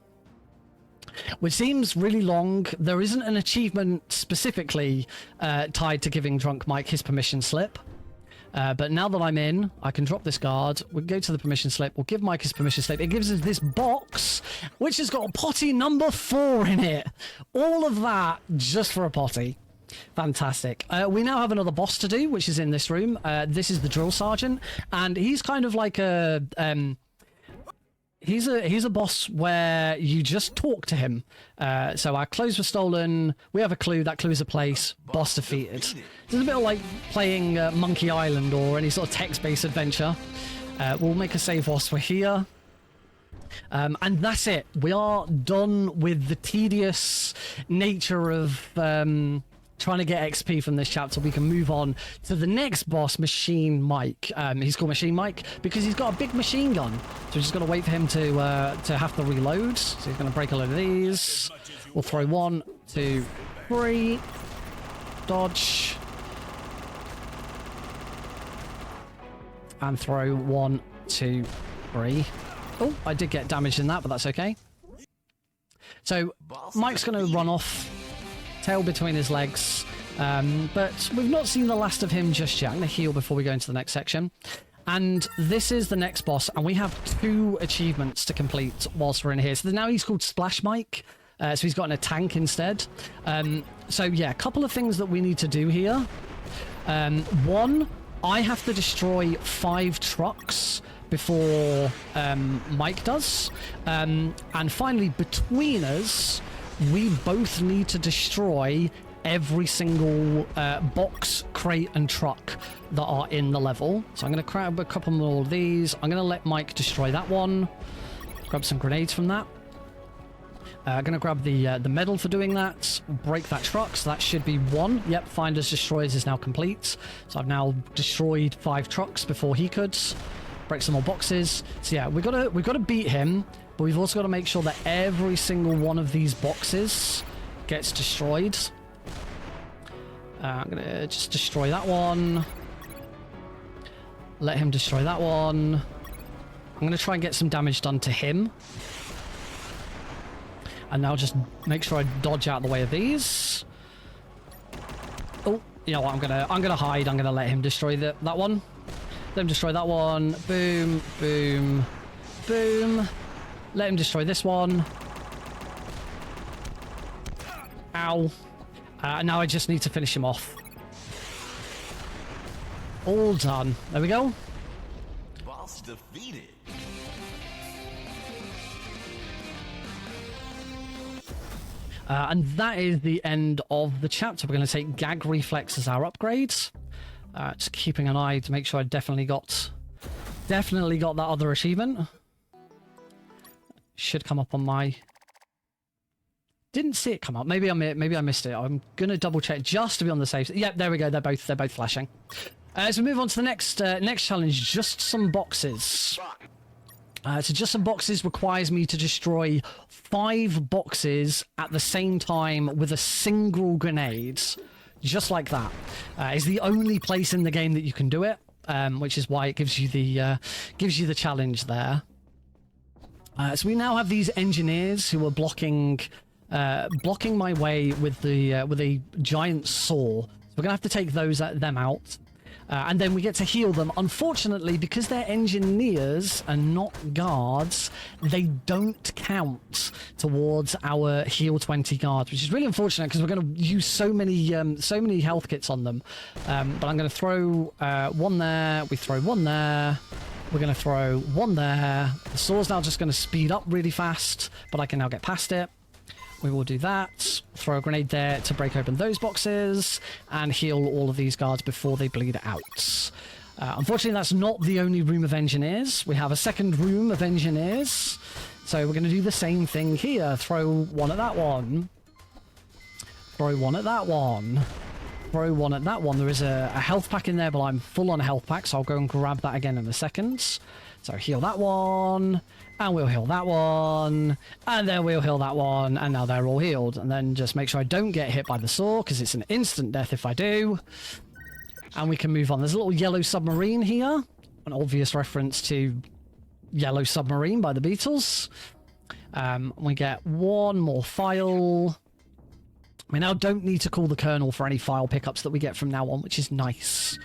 which seems really long. There isn't an achievement specifically tied to giving Drunk Mike his permission slip. But now that I'm in, I can drop this guard. We'll go to the permission slip. We'll give Mike his permission slip. It gives us this box, which has got a potty number 4 in it. All of that just for a potty. Fantastic. We now have another boss to do, which is in this room. This is the drill sergeant, and he's kind of like a... He's a boss where you just talk to him. So our clothes were stolen. We have a clue. That clue is a place. Boss defeated. It's a bit like playing Monkey Island or any sort of text-based adventure. We'll make a save whilst we're here. And that's it. We are done with the tedious nature of trying to get XP from this chapter. We can move on to the next boss, Machine Mike. He's called Machine Mike because he's got a big machine gun. So we're just going to wait for him to have to reload. So he's going to break a load of these. We'll throw 1, 2, 3. Dodge. And throw 1, 2, 3. Oh, I did get damaged in that, but that's okay. So Mike's going to run off. Tail between his legs, but we've not seen the last of him just yet. I'm going to heal before we go into the next section. And this is the next boss, and we have 2 achievements to complete whilst we're in here. So now he's called Splash Mike, so he's got in a tank instead. So yeah, a couple of things that we need to do here. 1, I have to destroy 5 trucks before Mike does. And finally, between us, we both need to destroy every single box, crate, and truck that are in the level. So I'm going to grab a couple more of these. I'm going to let Mike destroy that one. Grab some grenades from that. I'm going to grab the medal for doing that. Break that truck, so that should be 1. Yep, Finders Destroyers is now complete. So I've now destroyed 5 trucks before he could. Break some more boxes. So yeah, we gotta beat him. But we've also got to make sure that every single one of these boxes gets destroyed. I'm going to just destroy that one. Let him destroy that one. I'm going to try and get some damage done to him. And now just make sure I dodge out the way of these. Oh, you know what? I'm gonna hide. I'm going to let him destroy that one. Let him destroy that one. Boom, boom, boom. Let him destroy this one. Ow. Now I just need to finish him off. All done. There we go. Boss defeated. And that is the end of the chapter. We're going to take Gag Reflex as our upgrades. Just keeping an eye to make sure I definitely got that other achievement. Should come up on my... Didn't see it come up. Maybe I missed it. I'm gonna double check just to be on the safe. Yep, there we go. They're both flashing. As we move on to the next challenge, just some boxes. So just some boxes requires me to destroy 5 boxes at the same time with a single grenade, just like that. It's the only place in the game that you can do it, which is why it gives you the challenge there. So we now have these engineers who are blocking blocking my way with a giant saw. So we're gonna have to take them out. And then we get to heal them. Unfortunately, because they're engineers and not guards, they don't count towards our heal 20 guards, which is really unfortunate because we're going to use so many health kits on them. But I'm going to throw one there. We throw one there. We're going to throw one there. The saw's now just going to speed up really fast, but I can now get past it. We will do that. Throw a grenade there to break open those boxes and heal all of these guards before they bleed out. Unfortunately, that's not the only room of engineers. We have a second room of engineers. So we're going to do the same thing here. Throw one at that one. Throw one at that one. Throw one at that one. There is a health pack in there, but I'm full on health pack, so I'll go and grab that again in a second. So heal that one. And we'll heal that one, and then we'll heal that one, and now they're all healed. And then just make sure I don't get hit by the saw, because it's an instant death if I do. And we can move on. There's a little yellow submarine here, an obvious reference to Yellow Submarine by the Beatles. We get one more file. We now don't need to call the Colonel for any file pickups that we get from now on, which is nice.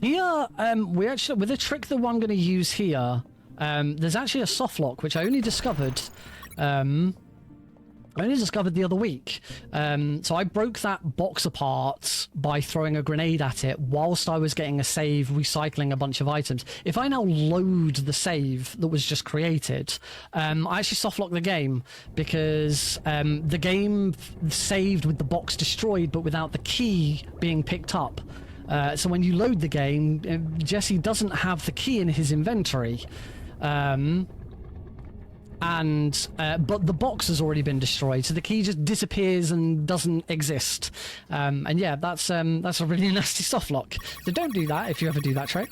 Here, we actually, with a trick that I'm going to use here, there's actually a soft lock, which I only discovered the other week. So I broke that box apart by throwing a grenade at it whilst I was getting a save, recycling a bunch of items. If I now load the save that was just created, I actually soft lock the game because the game saved with the box destroyed, but without the key being picked up. So when you load the game, Jesse doesn't have the key in his inventory, but the box has already been destroyed, so the key just disappears and doesn't exist. And yeah, that's a really nasty soft lock. So don't do that if you ever do that trick.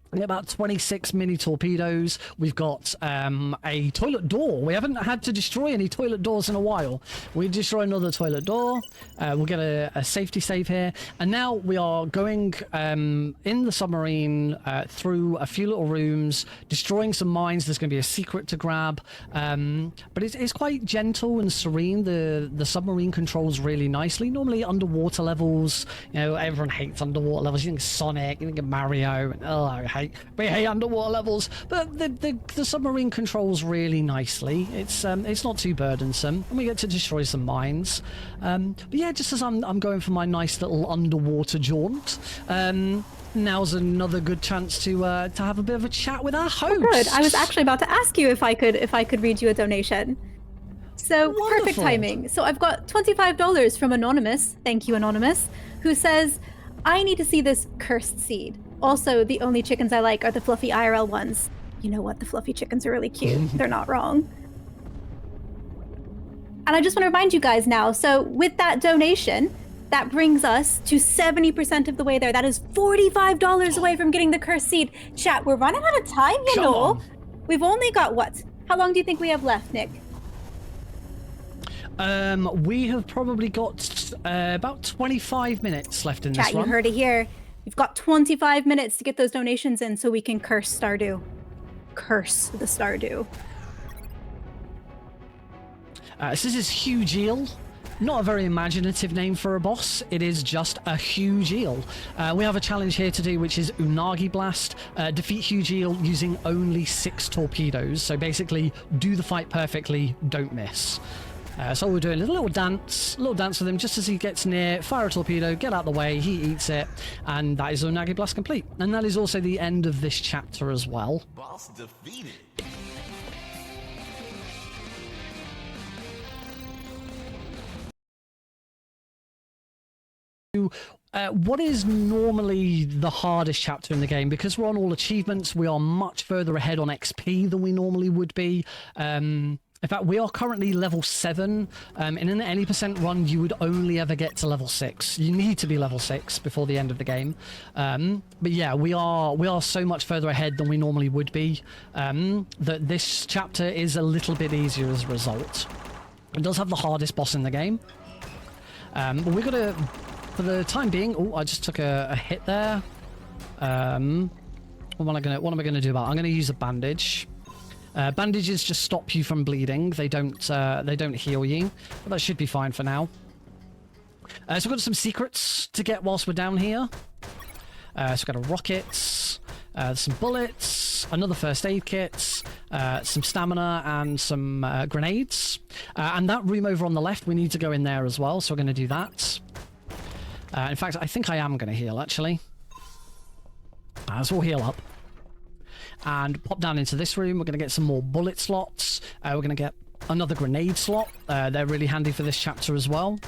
We get about 26 mini torpedoes. We've got a toilet door. We haven't had to destroy any toilet doors in a while. We destroy another toilet door. We'll get a safety save here. And now we are going in the submarine through a few little rooms, destroying some mines. There's going to be a secret to grab. But it's quite gentle and serene. The submarine controls really nicely. Normally underwater levels, you know, everyone hates underwater levels. You think Sonic, you think of Mario. We hate underwater levels, but the submarine controls really nicely. It's not too burdensome, and we get to destroy some mines. But yeah, just as I'm going for my nice little underwater jaunt, now's another good chance to have a bit of a chat with our host. Oh, good. I was actually about to ask you if I could read you a donation. So Wonderful. Perfect timing. So I've got $25 from Anonymous. Thank you, Anonymous, who says, "I need to see this cursed seed. Also, the only chickens I like are the fluffy IRL ones." You know what? The fluffy chickens are really cute. They're not wrong. And I just want to remind you guys now, so with that donation, that brings us to 70% of the way there. That is $45 away from getting the cursed seed. Chat, we're running out of time, you know. We've only got what? How long do you think we have left, Nick? We have probably got about 25 minutes left in this Chat, one. you heard it here. We've got 25 minutes to get those donations in so we can curse Stardew. Curse the Stardew. So this is Huge Eel. Not a very imaginative name for a boss. It is just a huge eel. We have a challenge here to do, which is Unagi Blast. Defeat Huge Eel using only 6 torpedoes. So basically, do the fight perfectly, don't miss. So we're doing a little dance with him just as he gets near. Fire a torpedo, get out the way, he eats it, and that is Unagi Blast complete. And that is also the end of this chapter as well. Boss defeated. What is normally the hardest chapter in the game, because we're on all achievements, we are much further ahead on XP than we normally would be. In fact, we are currently level 7. In an any percent run, you would only ever get to level 6. You need to be level 6 before the end of the game. But yeah, we are so much further ahead than we normally would be, that this chapter is a little bit easier as a result. It does have the hardest boss in the game. But we're gonna, for the time being, oh, I just took a hit there. What am I gonna do about it? I'm gonna use a bandage. Bandages just stop you from bleeding. They don't heal you, but that should be fine for now. So we've got some secrets to get whilst we're down here. So we've got a rocket, some bullets, another first aid kit, some stamina, and some grenades. And that room over on the left, we need to go in there as well, so we're going to do that. In fact, I think I am going to heal, actually. So we'll heal up. And pop down into this room. We're going to get some more bullet slots. We're going to get another grenade slot. They're really handy for this chapter as well.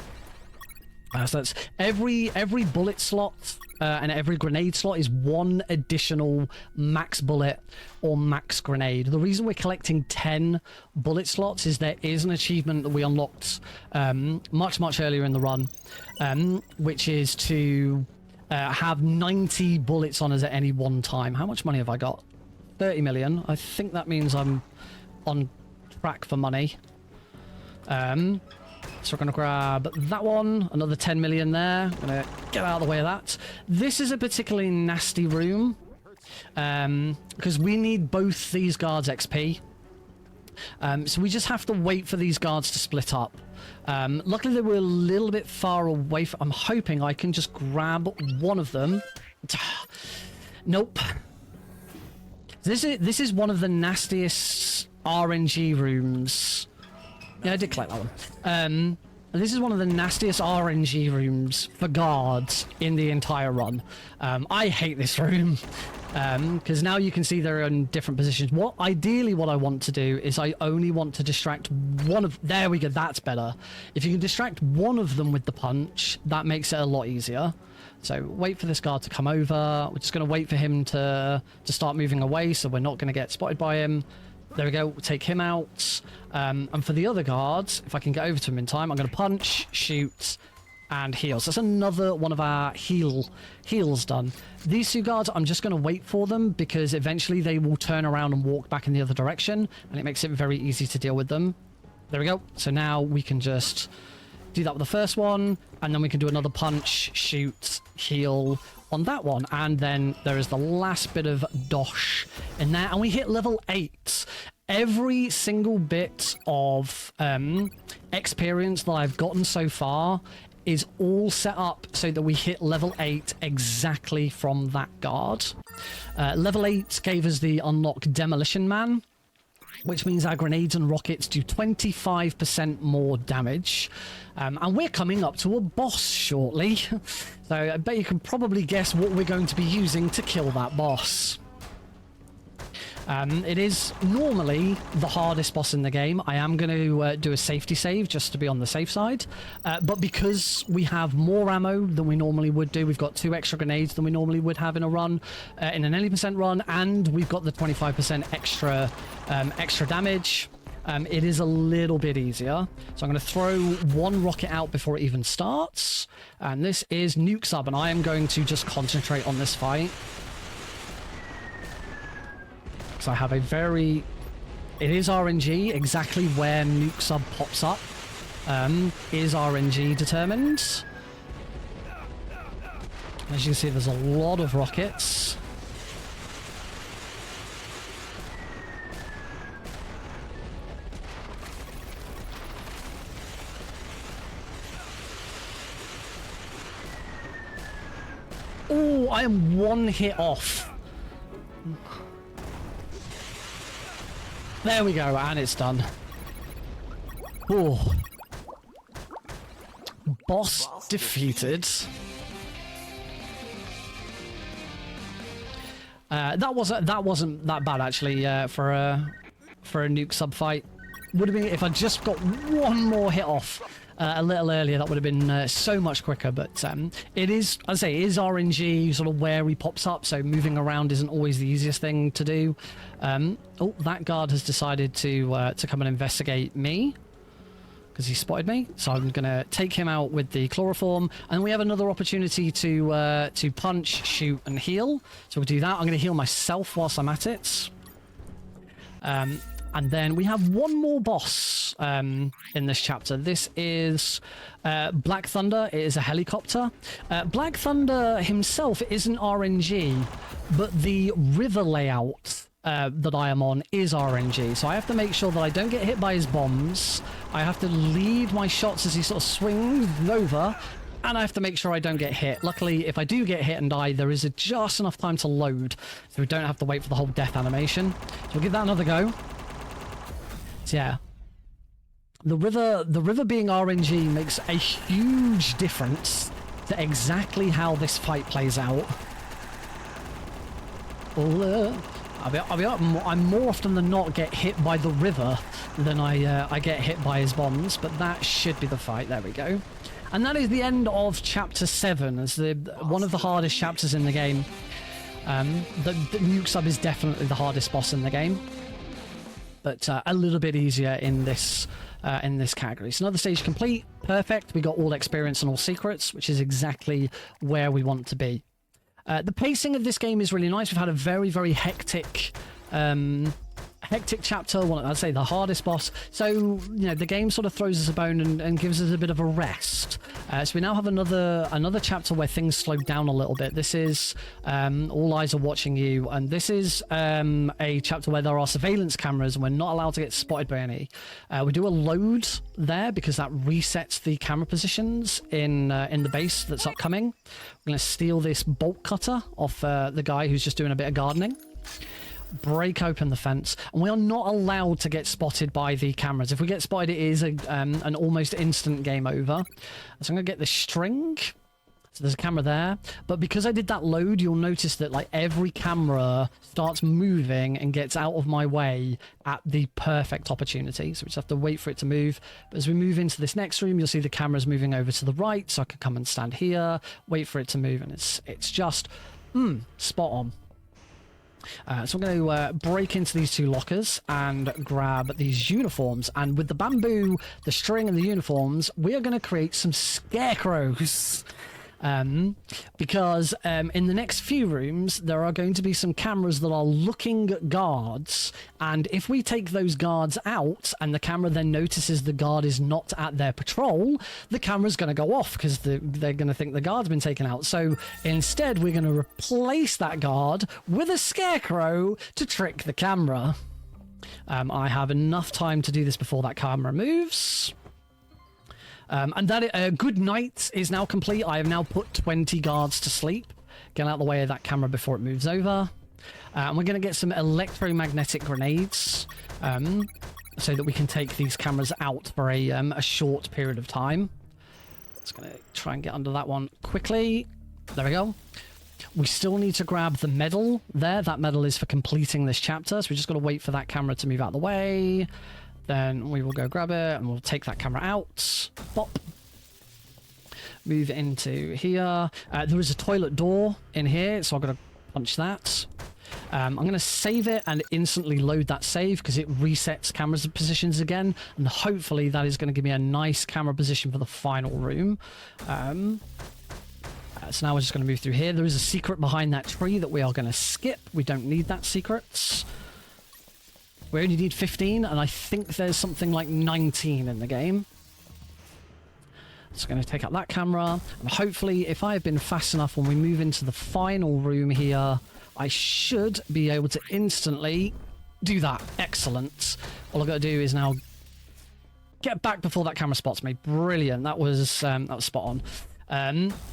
So that's every bullet slot and every grenade slot is one additional max bullet or max grenade. The reason we're collecting 10 bullet slots is there is an achievement that we unlocked much earlier in the run, which is to have 90 bullets on us at any one time. How much money have I got? 30 million. I think that means I'm on track for money. So we're going to grab that one, another 10 million there. I'm going to get out of the way of that. This is a particularly nasty room because we need both these guards XP. So we just have to wait for these guards to split up. Luckily they were a little bit far away. I'm hoping I can just grab one of them. Nope. This is one of the nastiest RNG rooms. Yeah, I did collect that one. This is one of the nastiest RNG rooms for guards in the entire run. I hate this room because now you can see they're in different positions. Ideally what I want to do is I only want to distract one of... There we go, that's better. If you can distract one of them with the punch, that makes it a lot easier. So wait for this guard to come over. We're just going to wait for him to start moving away, so we're not going to get spotted by him. There we go, we'll take him out. And for the other guards, if I can get over to him in time, I'm going to punch, shoot, and heal. So that's another one of our heals done. These two guards, I'm just going to wait for them because eventually they will turn around and walk back in the other direction, and it makes it very easy to deal with them. There we go. So now we can just do that with the first one, and then we can do another punch, shoot, heal on that one, and then there is the last bit of dosh in there, and we hit level 8. Every single bit of experience that I've gotten so far is all set up so that we hit level 8 exactly from that guard. Level 8 gave us the unlock Demolition Man, which means our grenades and rockets do 25% more damage. And we're coming up to a boss shortly. So I bet you can probably guess what we're going to be using to kill that boss. It is normally the hardest boss in the game. I am going to do a safety save just to be on the safe side. But because we have more ammo than we normally would do, we've got 2 extra grenades than we normally would have in a run, in an 80% run, and we've got the 25% extra damage. It is a little bit easier. So I'm going to throw one rocket out before it even starts. And this is Nuke Sub, and I am going to just concentrate on this fight. So I have a very... It is RNG. Exactly where Nuke Sub pops up is RNG determined. As you can see, there's a lot of rockets. Oh, I am one hit off. There we go, and it's done. Oh. Boss defeated. That wasn't that bad actually for a Nuke Sub fight. Would have been if I just got one more hit off a little earlier. That would have been so much quicker. But it is, as I say, it is RNG sort of where he pops up. So moving around isn't always the easiest thing to do. Oh, that guard has decided to come and investigate me because he spotted me. So I'm going to take him out with the chloroform, and we have another opportunity to punch, shoot, and heal. So we'll do that. I'm going to heal myself whilst I'm at it. And then we have one more boss in this chapter. This is Black Thunder. It is a helicopter. Black Thunder himself isn't RNG, but the river layout that I am on is RNG, so I have to make sure that I don't get hit by his bombs. I have to lead my shots as he sort of swings over, and I have to make sure I don't get hit. Luckily, if I do get hit and die, there is just enough time to load, so we don't have to wait for the whole death animation. So we'll give that another go. So yeah, the river being RNG makes a huge difference to exactly how this fight plays out. I'm more often than not get hit by the river than I get hit by his bombs, but that should be the fight. There we go. And that is the end of Chapter 7, as one of the hardest chapters in the game. The Nuke Sub is definitely the hardest boss in the game, but a little bit easier in this category. So another stage complete. Perfect. We got all experience and all secrets, which is exactly where we want to be. The pacing of this game is really nice. We've had a very, very hectic chapter. Well, I'd say the hardest boss. So, you know, the game sort of throws us a bone and gives us a bit of a rest. So we now have another chapter where things slow down a little bit. This is All Eyes Are Watching You, and this is a chapter where there are surveillance cameras and we're not allowed to get spotted by any. We do a load there because that resets the camera positions in the base that's upcoming. We're going to steal this bolt cutter off the guy who's just doing a bit of gardening. Break open the fence, and we are not allowed to get spotted by the cameras. If we get spotted, it is an almost instant game over. So I'm gonna get the string. So there's a camera there, but because I did that load, you'll notice that like every camera starts moving and gets out of my way at the perfect opportunity. So we just have to wait for it to move. But as we move into this next room, you'll see the cameras moving over to the right, so I can come and stand here, wait for it to move, and it's just spot on. So I'm going to break into these two lockers and grab these uniforms, and with the bamboo, the string and the uniforms, we are going to create some scarecrows. Because in the next few rooms there are going to be some cameras that are looking at guards, and if we take those guards out and the camera then notices the guard is not at their patrol, the camera's going to go off because they're going to think the guard's been taken out. So instead we're going to replace that guard with a scarecrow to trick the camera. I have enough time to do this before that camera moves. And that good night is now complete. I have now put 20 guards to sleep. Get out of the way of that camera before it moves over. And we're going to get some electromagnetic grenades so that we can take these cameras out for a short period of time. Just going to try and get under that one quickly. There we go. We still need to grab the medal there. That medal is for completing this chapter. So we just got to wait for that camera to move out of the way. Then we will go grab it and we'll take that camera out. Pop. Move into here. There is a toilet door in here, so I've got to punch that. I'm going to save it and instantly load that save because it resets camera positions again, and hopefully that is going to give me a nice camera position for the final room. So now we're just going to move through here. There is a secret behind that tree that we are going to skip. We don't need that secret. We only need 15, and I think there's something like 19 in the game. So I'm going to take out that camera, and hopefully if I have been fast enough when we move into the final room here, I should be able to instantly do that. Excellent. All I've got to do is now get back before that camera spots me. Brilliant. That was spot on.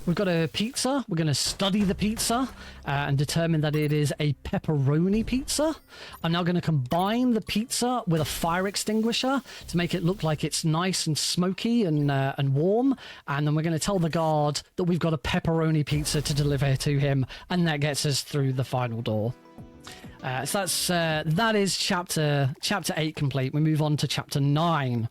We've got a pizza. We're going to study the pizza and determine that it is a pepperoni pizza. I'm now going to combine the pizza with a fire extinguisher to make it look like it's nice and smoky and warm. And then we're going to tell the guard that we've got a pepperoni pizza to deliver to him, and that gets us through the final door. So that is chapter 8 complete. We move on to chapter 9.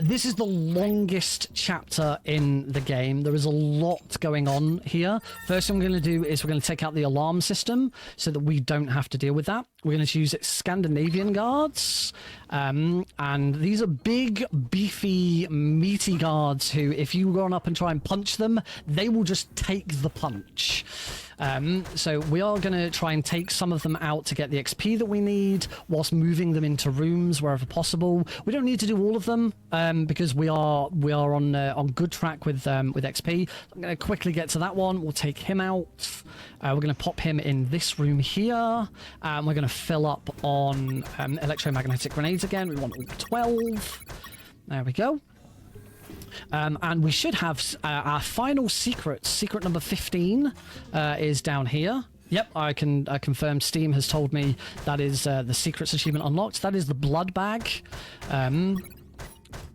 This is the longest chapter in the game. There is a lot going on here. First thing I'm going to do is we're going to take out the alarm system so that we don't have to deal with that. We're going to use Scandinavian guards. And these are big, beefy, meaty guards who, if you run up and try and punch them, they will just take the punch. So we are going to try and take some of them out to get the XP that we need, whilst moving them into rooms wherever possible. We don't need to do all of them because we are on good track with XP. I'm going to quickly get to that one. We'll take him out. We're going to pop him in this room here. We're going to fill up on electromagnetic grenades again. We want all 12. There we go. And we should have our final secret. Secret number 15 is down here. Yep, I can confirm. Steam has told me that is the secrets achievement unlocked. That is the blood bag.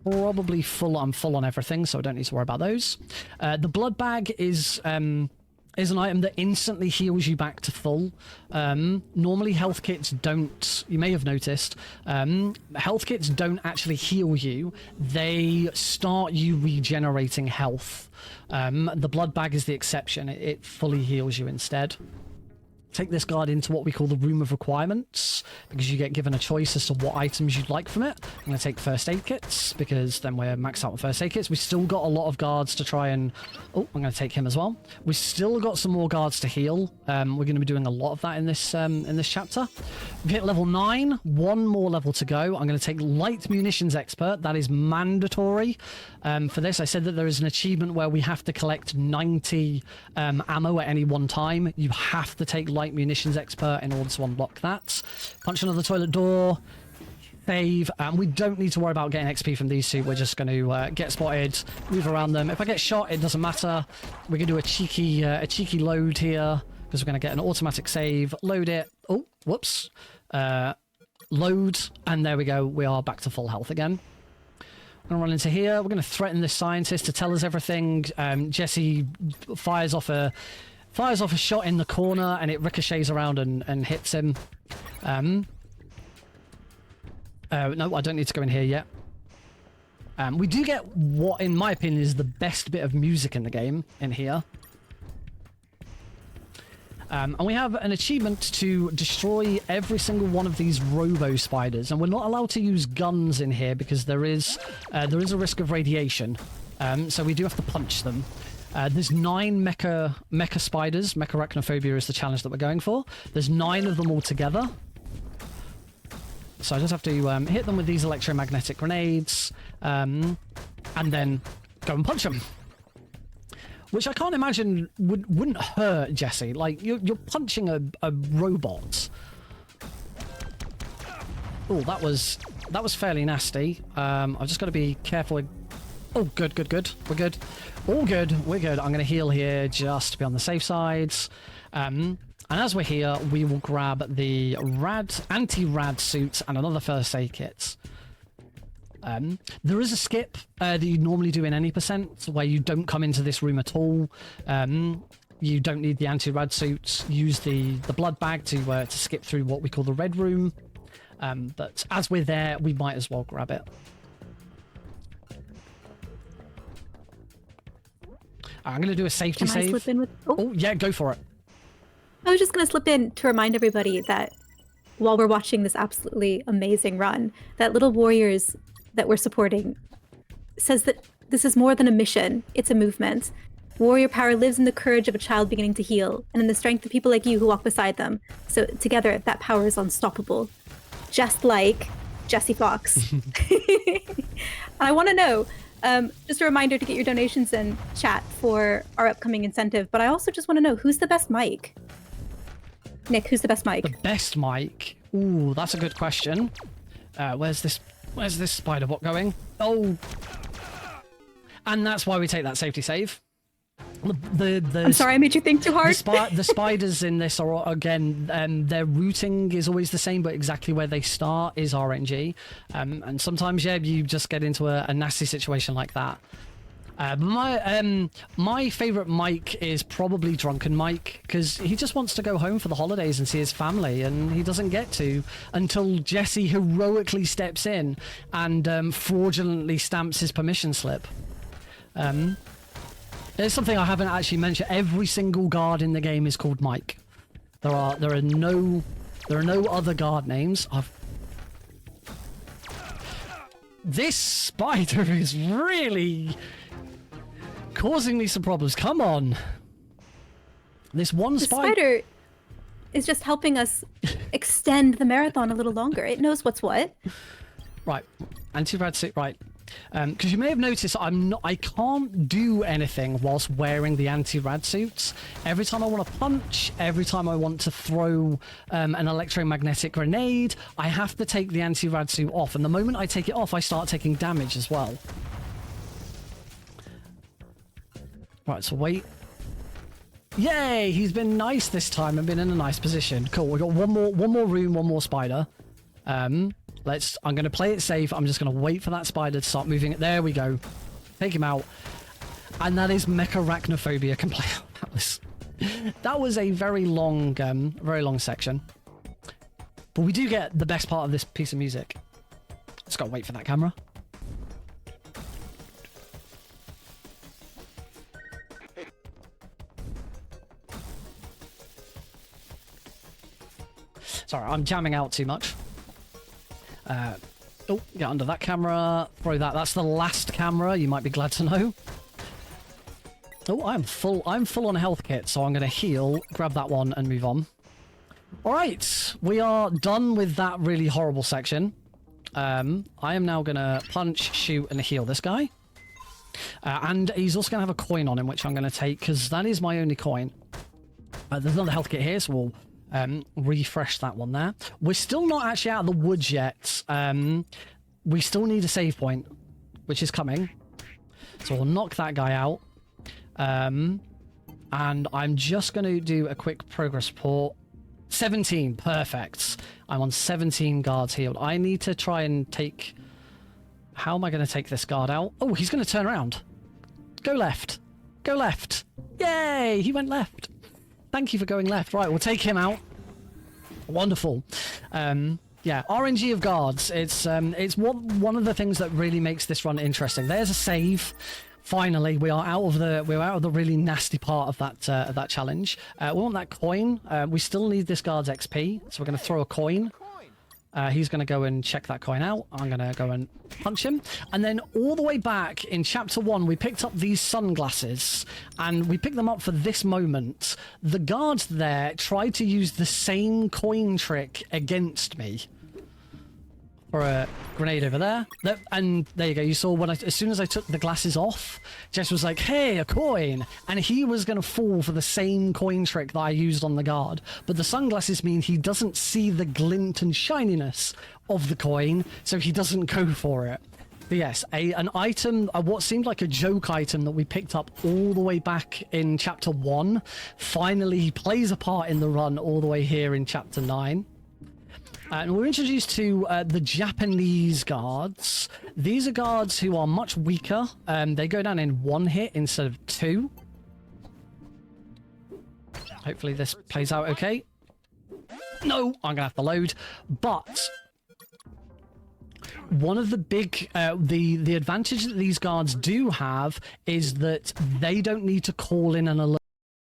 Probably full. I'm full on everything, so I don't need to worry about those. The blood bag is an item that instantly heals you back to full. Normally health kits don't, you may have noticed, health kits don't actually heal you. They start you regenerating health. The blood bag is the exception. It fully heals you instead. Take this guard into what we call the room of requirements, because you get given a choice as to what items you'd like from it. I'm going to take first aid kits, because then we're maxed out on first aid kits. We've still got a lot of guards to try and... Oh, I'm going to take him as well. We've still got some more guards to heal. We're going to be doing a lot of that in this chapter. We've hit level 9. One more level to go. I'm going to take light munitions expert. That is mandatory. For this, I said that there is an achievement where we have to collect 90 ammo at any one time. You have to take light munitions expert in order to unlock that. Punch another toilet door. Save. We don't need to worry about getting XP from these two. We're just going to get spotted, move around them. If I get shot, it doesn't matter. We're going to do a cheeky load here, because we're going to get an automatic save. Load it. Oh, whoops. Load. And there we go. We are back to full health again. We're going to run into here. We're going to threaten this scientist to tell us everything. Jesse fires off a shot in the corner, and it ricochets around and hits him. No, I don't need to go in here yet. We do get what, in my opinion, is the best bit of music in the game in here. And we have an achievement to destroy every single one of these robo spiders, and we're not allowed to use guns in here because there is a risk of radiation. So we do have to punch them. There's 9 mecha spiders. Mecha-arachnophobia is the challenge that we're going for. There's 9 of them all together. So I just have to hit them with these electromagnetic grenades, and then go and punch them. Which I can't imagine wouldn't hurt, Jesse. Like, you're punching a robot. Oh, that was fairly nasty. I've just got to be careful. Oh, good. We're good. All good. We're good. I'm going to heal here just to be on the safe sides. And as we're here, we will grab the anti-rad suit and another first aid kit. There is a skip that you normally do in any percent, where you don't come into this room at all. You don't need the anti-rad suit. Use the blood bag to skip through what we call the red room. But as we're there, we might as well grab it. I'm going to do a safety save. Can I slip in with... Oh, yeah, go for it. I was just going to slip in to remind everybody that while we're watching this absolutely amazing run, that Little Warriors that we're supporting says that this is more than a mission, it's a movement. Warrior power lives in the courage of a child beginning to heal, and in the strength of people like you who walk beside them. So together, that power is unstoppable. Just like Jesse Fox. I want to know, just a reminder to get your donations in chat for our upcoming incentive, but I also just want to know, who's the best mic? Nick, who's the best mic? The best mic? Ooh, that's a good question. Where's this spider bot going? Oh. And that's why we take that safety save. I'm sorry I made you think too hard. The spiders in this are, again, their routing is always the same, but exactly where they start is RNG. And sometimes, yeah, you just get into a nasty situation like that. My favourite Mike is probably Drunken Mike, because he just wants to go home for the holidays and see his family, and he doesn't get to until Jesse heroically steps in and fraudulently stamps his permission slip. There's something I haven't actually mentioned. Every single guard in the game is called Mike. There are no other guard names. This spider is really causing me some problems. Come on. This one The spider is just helping us extend the marathon a little longer. It knows what's what. Right, anti-rad suit. Right, because you may have noticed I can't do anything whilst wearing the anti-rad suits. Every time I want to punch, every time I want to throw an electromagnetic grenade, I have to take the anti-rad suit off. And the moment I take it off, I start taking damage as well. Right, so wait. Yay! He's been nice this time and been in a nice position. Cool. We got one more room, one more spider. I'm going to play it safe. I'm just going to wait for that spider to start moving. There we go. Take him out. And that is mecharachnophobia complete. That was a very long section. But we do get the best part of this piece of music. Just got to wait for that camera. Sorry, I'm jamming out too much. Oh, get under that camera. Throw that. That's the last camera, you might be glad to know. Oh, I'm full on health kit, so I'm going to heal, grab that one, and move on. Alright, we are done with that really horrible section. I am now going to punch, shoot, and heal this guy. And he's also going to have a coin on him, which I'm going to take, because that is my only coin. There's another health kit here, so we'll refresh that one there. We're still not actually out of the woods yet. We still need a save point, which is coming. So we'll knock that guy out. And I'm just going to do a quick progress report. 17, perfect. I'm on 17 guards healed. I need to try and take... How am I going to take this guard out? Oh, he's going to turn around. Go left. Go left. Yay, he went left. Thank you for going left. Right, we'll take him out. Wonderful. Yeah, RNG of guards. It's one of the things that really makes this run interesting. There's a save. Finally, we are out of the really nasty part of that challenge. We want that coin. We still need this guard's XP, so we're going to throw a coin. He's going to go and check that coin out. I'm going to go and punch him. And then all the way back in chapter 1, we picked up these sunglasses, and we picked them up for this moment. The guards there tried to use the same coin trick against me. For a grenade over there. And there you go. You saw as soon as I took the glasses off, Jess was like, hey, a coin. And he was going to fall for the same coin trick that I used on the guard. But the sunglasses mean he doesn't see the glint and shininess of the coin, so he doesn't go for it. But yes, an item, what seemed like a joke item that we picked up all the way back in chapter 1, finally plays a part in the run all the way here in chapter 9. And we're introduced to the Japanese guards. These are guards who are much weaker. They go down in 1 hit instead of 2. Hopefully this plays out okay. No, I'm going to have to load. But one of the big... the advantage that these guards do have is that they don't need to call in an alert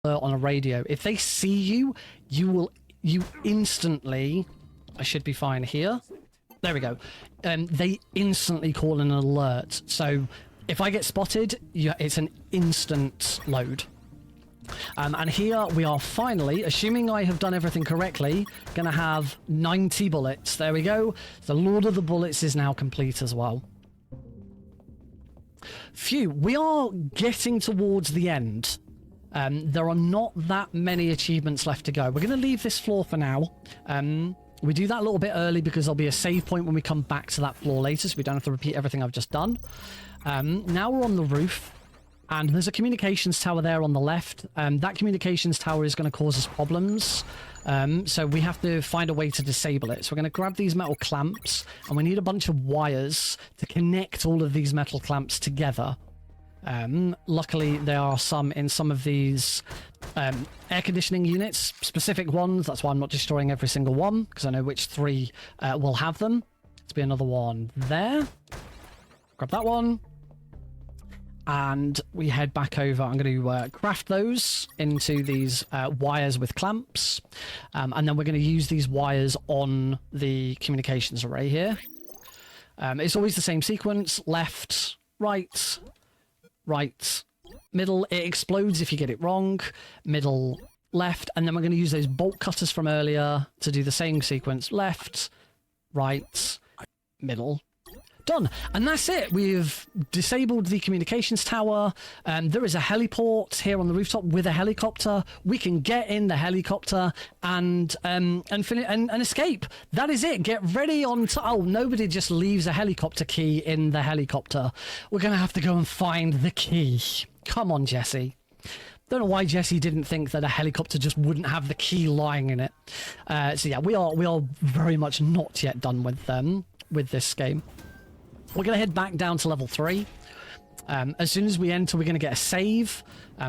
on a radio. If they see you, you instantly... I should be fine here. There we go. They instantly call an alert. So if I get spotted, it's an instant load. And here we are finally, assuming I have done everything correctly, going to have 90 bullets. There we go. The Lord of the Bullets is now complete as well. Phew, we are getting towards the end. There are not that many achievements left to go. We're going to leave this floor for now. We do that a little bit early because there'll be a save point when we come back to that floor later, so we don't have to repeat everything I've just done. Now we're on the roof, and there's a communications tower there on the left. That communications tower is going to cause us problems, so we have to find a way to disable it. So we're going to grab these metal clamps, and we need a bunch of wires to connect all of these metal clamps together. Luckily, there are some in some of these air conditioning units, specific ones. That's why I'm not destroying every single one, because I know which 3 will have them. Let's be another one there. Grab that one. And we head back over. I'm going to craft those into these wires with clamps. And then we're going to use these wires on the communications array here. It's always the same sequence. Left, right, right, middle. It explodes if you get it wrong. Middle, left, and then we're going to use those bolt cutters from earlier to do the same sequence. Left, right, middle. Done. And that's it. We've disabled the communications tower. There is a heliport here on the rooftop with a helicopter. We can get in the helicopter and escape. That is it. Get ready on oh, nobody just leaves a helicopter key in the helicopter. We're going to have to go and find the key. Come on, Jesse. Don't know why Jesse didn't think that a helicopter just wouldn't have the key lying in it. So yeah, we are very much not yet done with this game. We're going to head back down to level 3. As soon as we enter, we're going to get a save.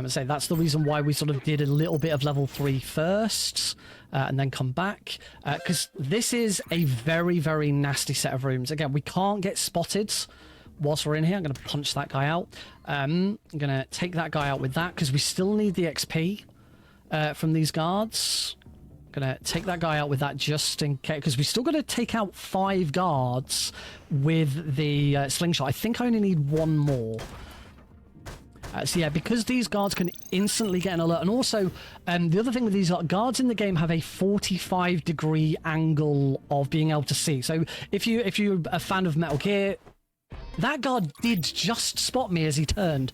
So that's the reason why we sort of did a little bit of level 3 first, and then come back. Because this is a very, very nasty set of rooms. Again, we can't get spotted whilst we're in here. I'm going to punch that guy out. I'm going to take that guy out with that, because we still need the XP from these guards. Gonna take that guy out with that just in case, because we still got to take out 5 guards with the slingshot. I think I only need 1 more. So yeah, because these guards can instantly get an alert, and also the other thing with these guards in the game have a 45-degree angle of being able to see. So if you're a fan of Metal Gear, that guard did just spot me as he turned.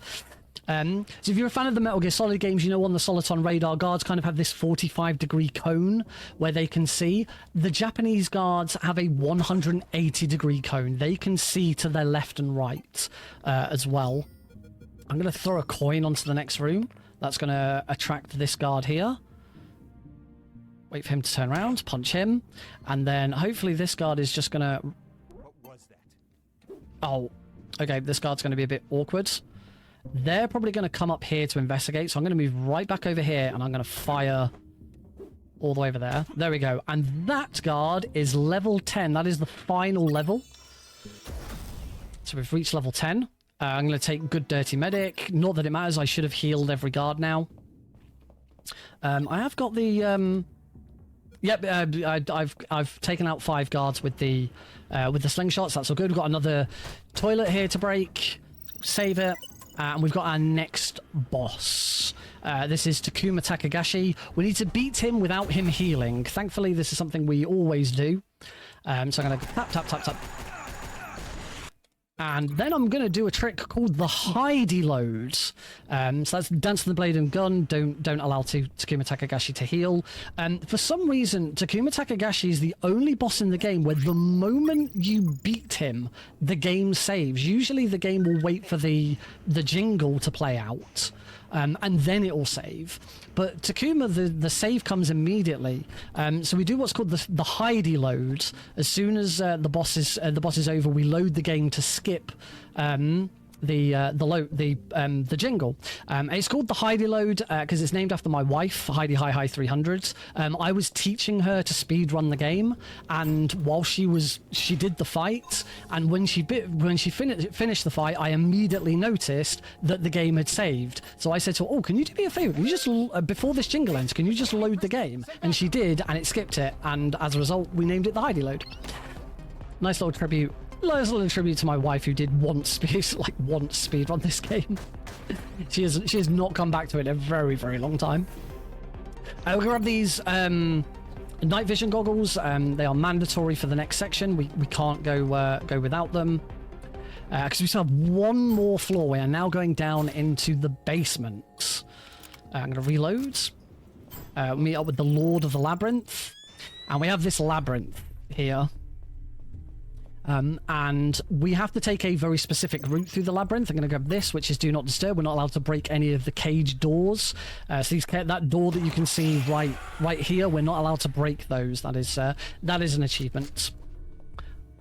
So if you're a fan of the Metal Gear Solid games, you know on the Soliton radar, guards kind of have this 45-degree cone where they can see. The Japanese guards have a 180-degree cone. They can see to their left and right as well. I'm going to throw a coin onto the next room. That's going to attract this guard here. Wait for him to turn around, punch him, and then hopefully this guard is just going to... What was that? Oh, okay, this guard's going to be a bit awkward. They're probably going to come up here to investigate, so I'm going to move right back over here, and I'm going to fire all the way over there. There we go. And that guard is level 10. That is the final level. So we've reached level 10. I'm going to take Good Dirty Medic. Not that it matters. I should have healed every guard now. I have got the... Yep, I've taken out 5 guards with the slingshots. That's all good. We've got another toilet here to break. Save it. And we've got our next boss. This is Takuma Takagashi. We need to beat him without him healing. Thankfully, this is something we always do. So I'm going to tap, tap, tap, tap. And then I'm going to do a trick called the Heidi load. So that's Dance to the Blade and Gun. Don't allow Takuma Takagashi to heal. For some reason, Takuma Takagashi is the only boss in the game where the moment you beat him, the game saves. Usually the game will wait for the jingle to play out. And then it will save. But Takuma, the save comes immediately. So we do what's called the Heidi load. As soon as the boss is over, we load the game to skip the jingle. It's called the Heidi load because it's named after my wife, Heidi Hi 300. I was teaching her to speed run the game, and while she did the fight, and when she finished the fight, I immediately noticed that the game had saved. So I said to her, "Oh, can you do me a favor? Can you just before this jingle ends, can you just load the game?" And she did, and it skipped it, and as a result, we named it the Heidi load. Nice little tribute. Nice little tribute to my wife, who did once speed run this game. She has not come back to it in a very, very long time. We'll grab these night vision goggles. They are mandatory for the next section. We can't go without them because we still have one more floor. We are now going down into the basement. I'm going to reload. Meet up with the Lord of the Labyrinth, and we have this labyrinth here. And we have to take a very specific route through the labyrinth. I'm going to grab this, which is Do Not Disturb. We're not allowed to break any of the cage doors. So that door that you can see right here, we're not allowed to break those. That is an achievement.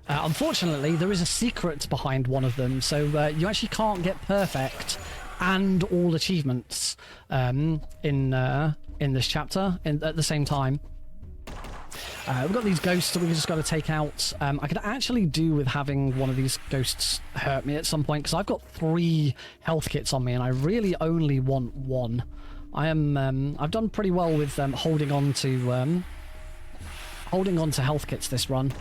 Unfortunately, there is a secret behind one of them, so you actually can't get perfect and all achievements in this chapter at the same time. We've got these ghosts that we've just got to take out. I could actually do with having one of these ghosts hurt me at some point, because I've got 3 health kits on me and I really only want 1. I've done pretty well with holding on to health kits this run.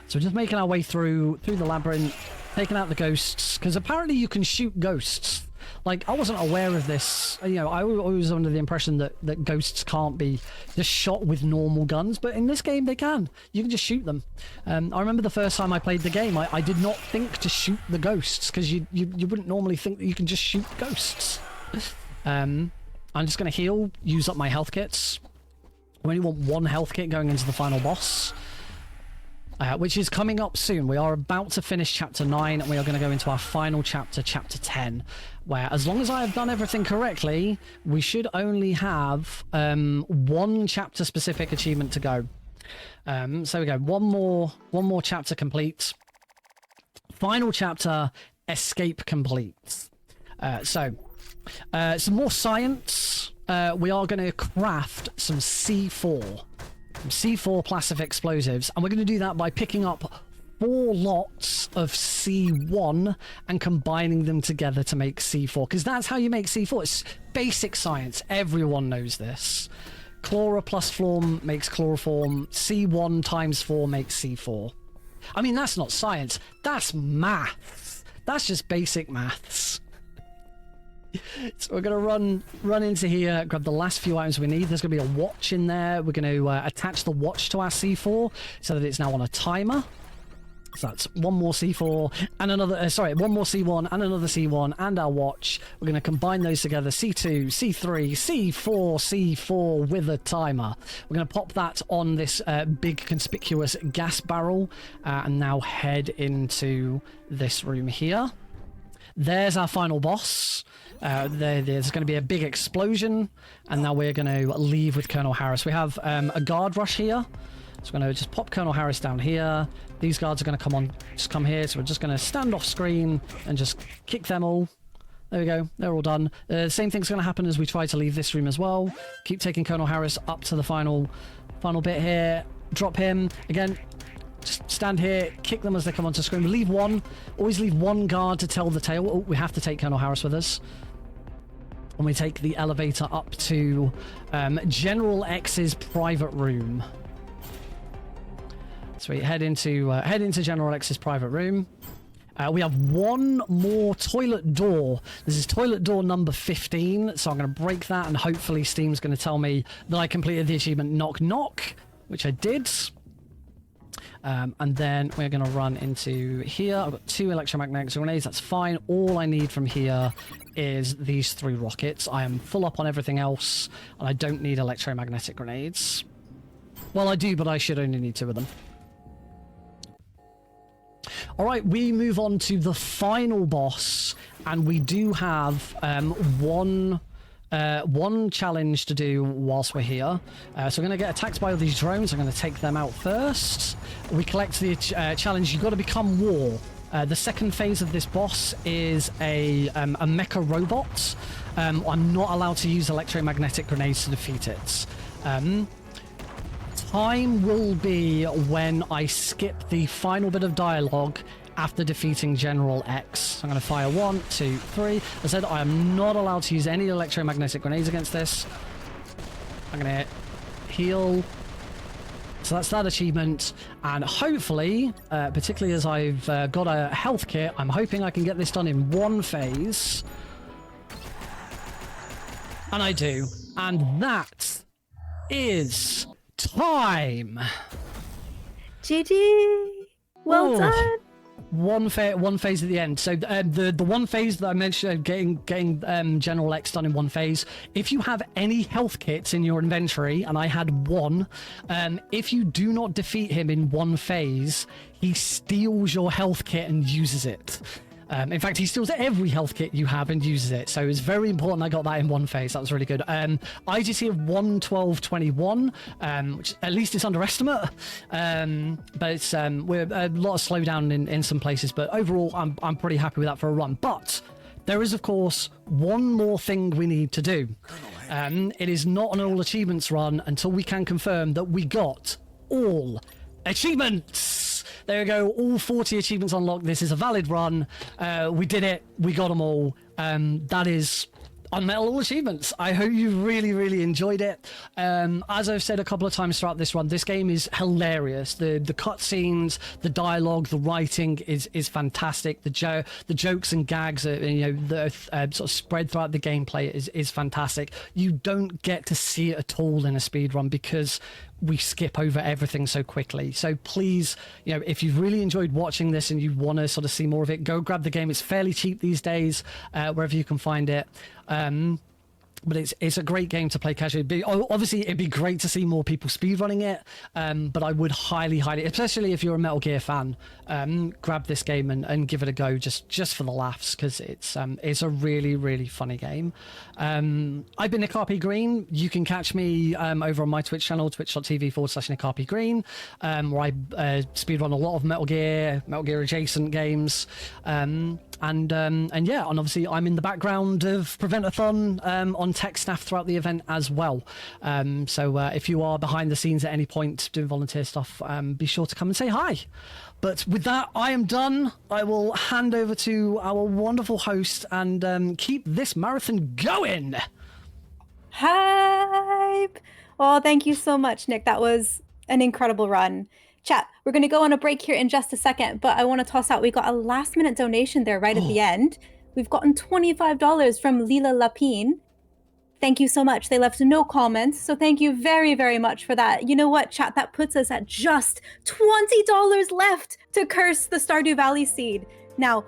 So we're just making our way through the labyrinth, taking out the ghosts, because apparently you can shoot ghosts. Like, I wasn't aware of this. You know, I was under the impression that ghosts can't be just shot with normal guns, but in this game they can. You can just shoot them. I remember the first time I played the game, I did not think to shoot the ghosts, because you wouldn't normally think that you can just shoot ghosts. I'm just going to heal, use up my health kits. We only want 1 health kit going into the final boss. Which is coming up soon. We are about to finish chapter 9 and we are going to go into our final chapter, chapter 10, where as long as I have done everything correctly, we should only have 1 chapter specific achievement to go. So we go, one more chapter complete. Final chapter, escape complete. So some more science. We are going to craft some C4. C4 passive explosives, and we're going to do that by picking up 4 lots of C1 and combining them together to make C4, because that's how you make C4. It's basic science. Everyone knows this. Chlora plus Flaum makes chloroform. C1 times 4 makes C4. I mean, that's not science. That's maths. That's just basic maths. So we're going to run into here, grab the last few items we need. There's going to be a watch in there. We're going to attach the watch to our C4 so that it's now on a timer. So that's 1 more C4 and another, 1 more C1 and another C1 and our watch. We're going to combine those together, C2, C3, C4, C4 with a timer. We're going to pop that on this big conspicuous gas barrel and now head into this room here. There's our final boss. There's going to be a big explosion, and now we're going to leave with Colonel Harris. We have a guard rush here, so we're going to just pop Colonel Harris down here. These guards are going to come here, so we're just going to stand off screen and just kick them all. There we go, they're all done. Same thing's going to happen as we try to leave this room as well. Keep taking Colonel Harris up to the final bit here. Drop him again. Just stand here, kick them as they come onto screen. Leave 1. Always leave 1 guard to tell the tale. Oh, we have to take Colonel Harris with us. And we take the elevator up to General X's private room. So we head into General X's private room. We have 1 more toilet door. This is toilet door number 15. So I'm going to break that, and hopefully Steam's going to tell me that I completed the achievement Knock Knock, which I did. And then we're going to run into here. I've got 2 electromagnetic grenades. That's fine. All I need from here is these 3 rockets. I am full up on everything else, and I don't need electromagnetic grenades. Well, I do, but I should only need 2 of them. All right, we move on to the final boss, and we do have one challenge to do whilst we're here. So we're going to get attacked by all these drones. I'm going to take them out first. We collect the challenge. You've got to become war. The second phase of this boss is a mecha robot. I'm not allowed to use electromagnetic grenades to defeat it. Time will be when I skip the final bit of dialogue after defeating General X. I'm going to fire 1, 2, 3. As I said, I am not allowed to use any electromagnetic grenades against this. I'm going to heal. So that's that achievement. And hopefully, particularly as I've got a health kit, I'm hoping I can get this done in 1 phase. And I do. And that is time. GG. Well done. One phase at the end. So the 1 phase that I mentioned, getting General X done in 1 phase. If you have any health kits in your inventory, and I had 1, if you do not defeat him in 1 phase, he steals your health kit and uses it. In fact, he steals every health kit you have and uses it. So it's very important I got that in 1 phase. That was really good. IGT of 1:12:21, which at least it's under estimate. But it's we're a lot of slowdown in some places. But overall, I'm pretty happy with that for a run. But there is, of course, 1 more thing we need to do. It is not an all achievements run until we can confirm that we got all achievements. There we go, all 40 achievements unlocked. This is a valid run. We did it. We got them all. That is UnMetal all achievements. I hope you really enjoyed it. As I've said a couple of times throughout this run, this game is hilarious. The cutscenes, the dialogue, the writing is fantastic. The jokes and gags are, sort of spread throughout the gameplay is fantastic. You don't get to see it at all in a speed run because we skip over everything so quickly. So please, if you've really enjoyed watching this and you want to sort of see more of it, go grab the game. It's fairly cheap these days, wherever you can find it. But it's a great game to play casually. Obviously, it'd be great to see more people speedrunning it, but I would highly, especially if you're a Metal Gear fan, grab this game and give it a go just for the laughs, because it's a really funny game. I've been Nick RP Green. You can catch me over on my Twitch channel, twitch.tv/Nick RP Green, where I speedrun a lot of Metal Gear adjacent games. And obviously I'm in the background of Prevent-A-Thon on tech staff throughout the event as well. So if you are behind the scenes at any point doing volunteer stuff, be sure to come and say hi. But with that, I am done. I will hand over to our wonderful host and keep this marathon going. Hype! Oh, thank you so much, Nick. That was an incredible run. Chat, we're going to go on a break here in just a second, but I want to toss out, we got a last minute donation there right at the end. We've gotten $25 from Lila Lapine. Thank you so much. They left no comments, so thank you very much for that. You know what, chat? That puts us at just $20 left to curse the Stardew Valley seed. Now,